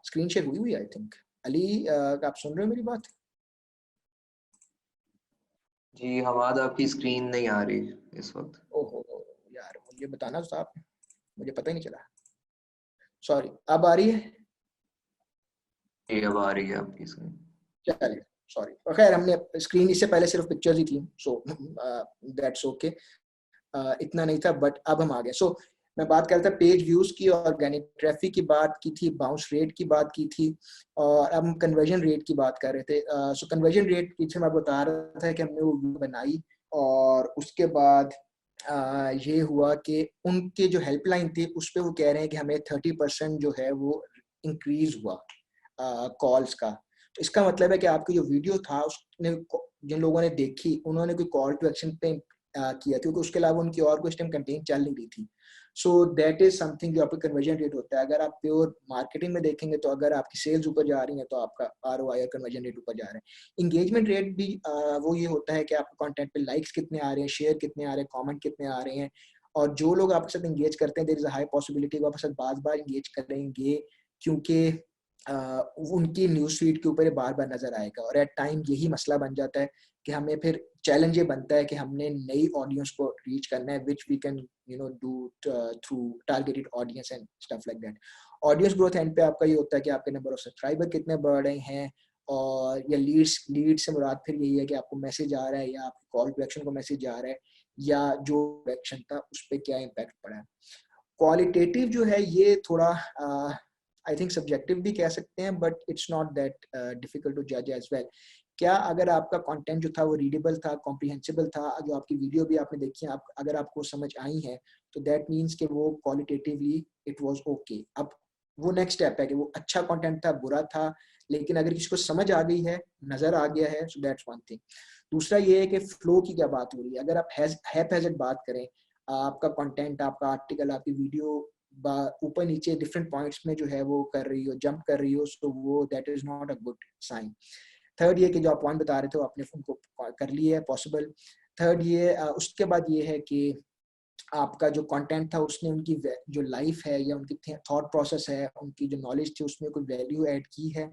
स्क्रीन शेयर हुई आई थिंक। अली, आप सुन रहे हो मेरी बात? जी हमाद, आपकी स्क्रीन नहीं आ रही इस वक्त। ओहो यार, मुझे बताना तो आप, मुझे पता ही नहीं चला, सॉरी। अब आ रही है? जी अब आ रही है आपकी स्क्रीन। चलिए, सॉरी। खैर, हमने स्क्रीन इससे पहले सिर्फ पिक्चर्स ही थी, सो दैट्स ओके। इतना नहीं था, बट अब हम आ गए। सो मैं बात कर रहा था पेज व्यूज की, ऑर्गेनिक ट्रैफिक की बात की थी, बाउंस रेट की बात की थी, और अब हम कन्वर्जन रेट की बात कर रहे थे। सो कन्वर्जन रेट पीछे मैं बता रहा था कि हमने वो वीडियो बनाई, और उसके बाद ये हुआ कि उनके जो हेल्पलाइन थी उस पर वो कह रहे हैं कि हमें 30% जो है वो इंक्रीज हुआ कॉल्स का। इसका मतलब है कि आपकी जो वीडियो था उसने जिन लोगों ने देखी उन्होंने कोई कॉल टू एक्शन पे किया, क्योंकि उसके अलावा उनकी और कोई टाइम कैंपेन चल नहीं रही थी। सो दैट इज समथिंग जो आपका कन्वर्जन रेट होता है। अगर आप प्योर मार्केटिंग में देखेंगे तो अगर आपकी सेल्स ऊपर जा रही है तो आपका ROI और कन्वर्जन रेट ऊपर जा रहा है। इंगेजमेंट रेट भी वो ये होता है कि आपके कंटेंट पे लाइक्स कितने आ रहे हैं, शेयर कितने आ रहे हैं, कमेंट कितने आ रहे हैं, और जो लोग आपके साथ इंगेज करते हैं there is a high possibility वो आपके साथ बार बार इंगेज करेंगे, क्योंकि उनकी न्यूज फीड के ऊपर बार बार नजर आएगा। और एट टाइम यही मसला बन जाता है कि हमें फिर चैलेंज ये बनता है कि हमने नई ऑडियंस को रीच करना है, which we can do through targeted audience and stuff like that. Audience growth end पे आपका ये होता है कि आपके नंबर ऑफ सब्सक्राइबर कितने बढ़ रहे हैं, और या लीड से मुराद फिर यही है कि आपको मैसेज आ रहा है, या आपको कॉल टू एक्शन को मैसेज आ रहा है, या जो एक्शन था उस पर क्या इम्पैक्ट पड़ा है। क्वालिटेटिव जो है ये थोड़ा आई थिंक सब्जेक्टिव भी कह सकते हैं, but it's not that difficult to जज एज वेल। क्या अगर आपका कंटेंट जो था वो रीडेबल था, कॉम्प्रिहेंसिबल था, जो आपकी वीडियो भी आपने देखी है, अगर आपको समझ आई है, तो दैट मीन्स कि वो क्वालिटेटिवली इट वाज ओके। अब वो नेक्स्ट स्टेप है कि वो अच्छा कंटेंट था, बुरा था, लेकिन अगर किसी को समझ आ गई है, नजर आ गया है, सो दैट्स वन थिंग। दूसरा ये है कि फ्लो की क्या बात हो रही है। अगर आप हैप बात करें, आपका कंटेंट, आपका आर्टिकल, आपकी वीडियो ऊपर नीचे डिफरेंट पॉइंट्स में जो है वो कर रही हो, जंप कर रही हो, सो वो that is not a good sign. Third ये कि जो आप पॉइंट बता रहे थे वो आपने उनको कर लिए है पॉसिबल। थर्ड ये उसके बाद ये है कि आपका जो कंटेंट था उसने उनकी जो लाइफ है या उनकी थॉट प्रोसेस है, उनकी जो नॉलेज थी उसमें कोई वैल्यू ऐड की है।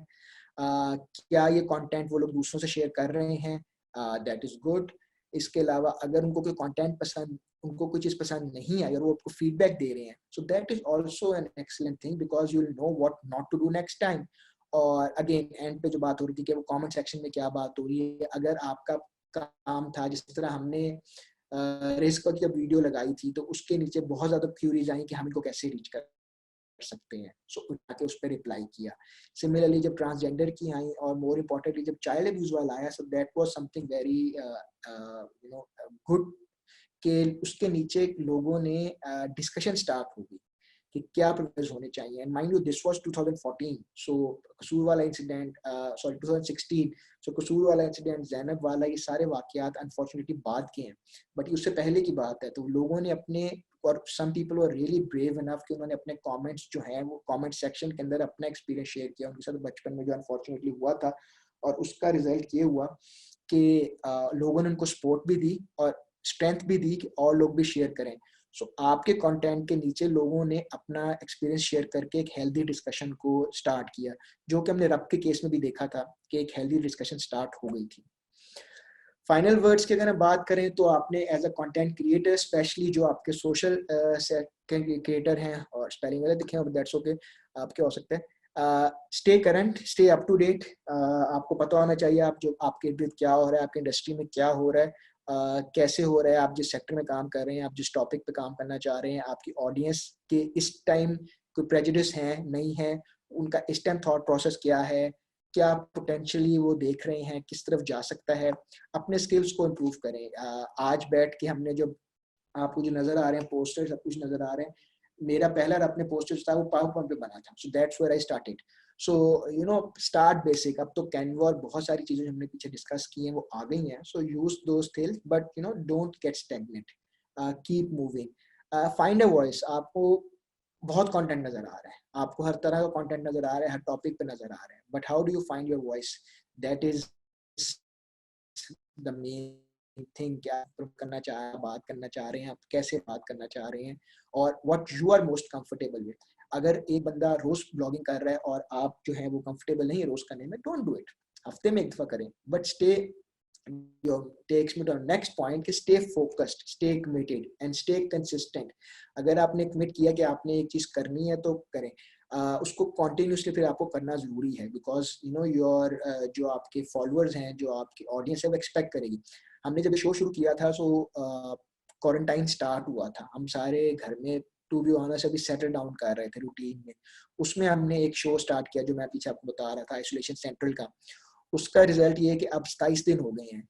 क्या ये कंटेंट वो लोग दूसरों से शेयर कर रहे हैं, दैट इज गुड। इसके अलावा अगर उनको कोई कंटेंट पसंद, उनको कोई चीज़ पसंद नहीं आई और वो आपको फीडबैक दे रहे हैं, so that is also an excellent thing, because you will know what not to do next time. और अगेन एंड पे जो बात हो रही थी कि वो कमेंट सेक्शन में क्या बात हो रही है, अगर आपका काम था जिस तरह हमने रिस्क की जब वीडियो लगाई थी तो उसके नीचे बहुत ज्यादा क्यूरीज आई कि हम इनको कैसे रीच कर सकते हैं, सो उठा उस पर रिप्लाई किया। सिमिलरली जब ट्रांसजेंडर की आई, और मोर इम्पोर्टेंटली जब चाइल्ड अब्यूज वाला आया, सो that was something very good कि उसके नीचे लोगों ने डिस्कशन स्टार्ट हो गई कि क्या प्रोसेस होने चाहिए। And mind you this was 2014, सो कसूर वाला इंसिडेंट, सॉरी 2016, सो कसूर वाला इंसिडेंट, ज़ैनब वाला, ये सारे वाकयात अनफॉर्चुनेटली बाद के हैं, बट उससे पहले की बात है। तो लोगों ने अपने, और some people were really brave enough कि उन्होंने अपने कमेंट्स जो हैं वो कमेंट सेक्शन के अंदर अपना एक्सपीरियंस शेयर किया उनके साथ बचपन में जो अनफॉर्चुनेटली हुआ था, और उसका रिजल्ट ये हुआ कि लोगों ने उनको सपोर्ट भी दी और स्ट्रेंथ भी दी कि और लोग भी शेयर करें। सो आपके कंटेंट के नीचे लोगों ने अपना एक्सपीरियंस शेयर करके एक हेल्दी डिस्कशन को स्टार्ट किया, जो कि हमने रब के केस में भी देखा था कि एक हेल्दी डिस्कशन स्टार्ट हो गई थी। फाइनल वर्ड्स की अगर हम बात करें तो आपने as a content creator, specially जो आपके सोशल क्रिएटर हैं, और स्पेलिंग वाले दिखे हैं दैट्स ओके, आपके हो सकते हैं, stay current, stay up to date. आपको पता होना चाहिए आप जो आपके इर्द क्या हो रहा है, आपके इंडस्ट्री में क्या हो रहा है, कैसे हो रहा है, आप जिस सेक्टर में काम कर रहे हैं, आप जिस टॉपिक पे काम करना चाह रहे हैं, आपकी ऑडियंस के इस टाइम कोई प्रेजुडिस है नहीं है, उनका इस टाइम थॉट प्रोसेस क्या है, क्या पोटेंशियली वो देख रहे हैं, किस तरफ जा सकता है। अपने स्किल्स को इम्प्रूव करें। आज बैठ के हमने जो आपको जो नजर आ रहे हैं पोस्टर, सब कुछ नजर आ रहे हैं, मेरा पहला अपने पोस्टर्स था वो पावर पॉइंट पे बना था, so that's where I started. So start basic. अब तो कैनवा और बहुत सारी चीजें हमने पीछे डिस्कस की हैं वो आ गई हैं, so use those skills, but don't get stagnate, keep moving, find a voice. आपको बहुत कंटेंट नजर आ रहा है, आपको हर तरह का कंटेंट नजर आ रहा है, हर टॉपिक पे नजर आ रहा है, but how do you find your voice, that is the main thing. क्या करना चाह रहे हैं, बात करना चाह रहे हैं, आप कैसे बात करना चाह रहे हैं, और what you are most comfortable with. अगर एक बंदा रोज ब्लॉगिंग कर रहा है और आप जो है वो कंफर्टेबल नहीं है रोज करने में, डोंट डू इट। हफ्ते में एक दफा करें, but stay takes me to the next point कि stay focused, stay committed and stay consistent। अगर आपने commit किया कि आपने एक चीज करनी है तो करें, उसको continuously फिर आपको करना जरूरी है, because your जो आपके followers हैं, जो आपकी audience है वो expect करेगी। हमने जब शो शुरू किया था, सो क्वारंटाइन स्टार्ट हुआ था, हम सारे घर में टू बी ऑनेस्ट अभी सेटल डाउन कर रहे थे रूटीन में। उसमें हमने एक शो स्टार्ट किया जो मैं पीछे आपको बता रहा था, आइसोलेशन सेंट्रल का। उसका रिजल्ट ये है कि अब 27 दिन हो गए हैं,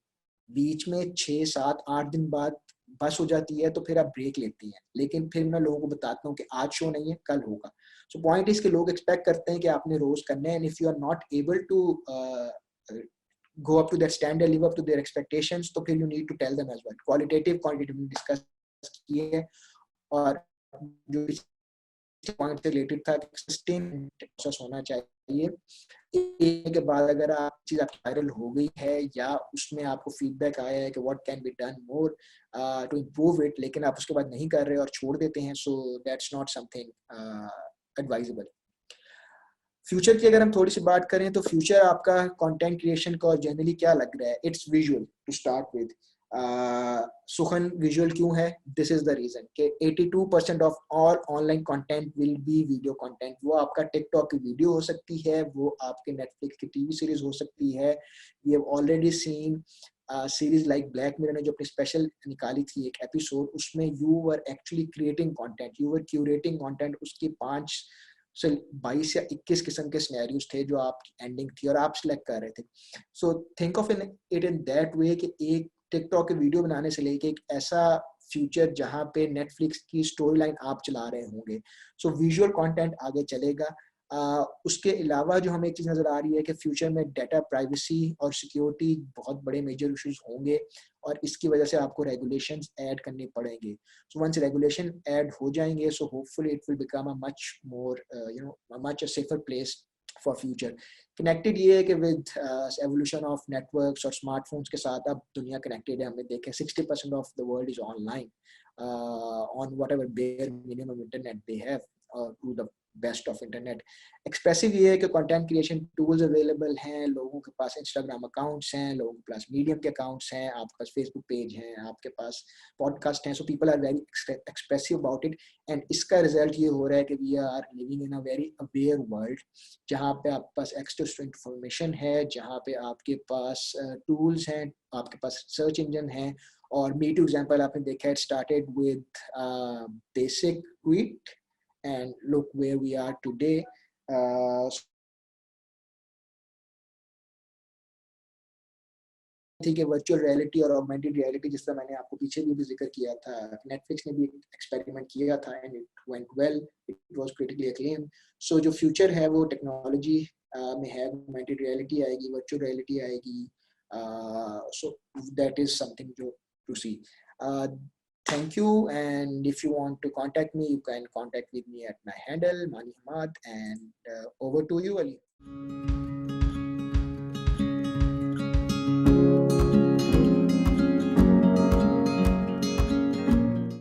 बीच में 6, 7, 8 दिन बाद बस हो जाती है तो फिर आप ब्रेक लेती हैं, लेकिन फिर मैं लोगों को बताता हूँ कि आज शो नहीं है, कल होगा। सो पॉइंट इज कि लोग एक्सपेक्ट करते हैं कि आपने रोज करना है, and if you are not able to go up to their standard, live up to their expectations, तो फिर you need to tell them as well. Qualitative, quantitative discuss किए हैं, और जो पॉइंट से रिलेटेड था सस्टेन प्रोसेस होना चाहिए। एक के बाद अगर आप चीज आपकी वायरल हो गई है या उसमें आपको फीडबैक आया है कि what can be done more to improve it, लेकिन आप उसके बाद नहीं कर रहे और छोड़ देते हैं, so that's not something advisable. Future की अगर हम थोड़ी सी बात करें तो फ्यूचर आपका कंटेंट क्रिएशन का जनरली क्या लग रहा है? It's visual to start with. सुखन विजुअल क्यों है? दिस इज द रीजन कि 82% of all online content will be video content. वो आपका टिकटॉक की वीडियो हो सकती है, वो आपके नेटफ्लिक्स की टीवी सीरीज हो सकती है। We have already seen series like black mirror ने जो अपनी स्पेशल निकाली थी एक एपिसोड, उसमें you were actually creating content, you were curating content. उसकी 5 से 22 या 21 किस्म के सिनेरियोज थे जो आपकी एंडिंग थी और आप सिलेक्ट कर रहे थे। So think of it in that way कि एक टिकटॉक के वीडियो बनाने से लेके एक ऐसा फ्यूचर जहाँ पे नेटफ्लिक्स की स्टोरी लाइन आप चला रहे होंगे। सो विजुअल कंटेंट आगे चलेगा। उसके अलावा जो हमें एक चीज़ नज़र आ रही है कि फ्यूचर में डाटा प्राइवेसी और सिक्योरिटी बहुत बड़े मेजर इश्यूज होंगे, और इसकी वजह से आपको रेगुलेशंस ऐड करने पड़ेंगे। सो वंस रेगुलेशन ऐड हो जाएंगे, so hopefully it will become a much more much a safer place for future. Connected ये है कि विद एवोल्यूशन ऑफ नेटवर्क्स और स्मार्टफोन्स के साथ अब दुनिया कनेक्टेड है। हमें देखें 60% of the world is online on whatever bare minimum internet they have to the best of internet. Expressive ये है कि कंटेंट क्रिएशन टूल्स अवेलेबल हैं, लोगों के पास इंस्टाग्राम अकाउंट्स हैं, लोगों के पास मीडियम के अकाउंट्स हैं, आपके पास फेसबुक पेज हैं, आपके पास पॉडकास्ट हैं। So people are very expressive about it, and इसका रिजल्ट ये हो रहा है कि we are living in a very aware world, जहाँ पे आपके पास एक्सेस टू इंफॉर्मेशन है, जहाँ पे आपके पास टूल्स हैं, आपके पास सर्च इंजन है। और मी टू एग्जाम्पल आपने देखा है, started with basic tweet and look where we are today. थी कि वर्चुअल रियलिटी और ऑगमेंटेड रियलिटी, जिस तरह मैंने आपको पीछे भी जिक्र किया था, नेटफ्लिक्स ने भी एक्सपेरिमेंट किया था and it went well, it was critically acclaimed. So जो फ्यूचर है वो टेक्नोलॉजी में है, ऑगमेंटेड रियलिटी आएगी, वर्चुअल रियलिटी आएगी। सो दैट इज समथिंग जो to see. Thank you, and if you want to contact me, you can contact with me at my handle Mani Hamad, and over to you, Ali.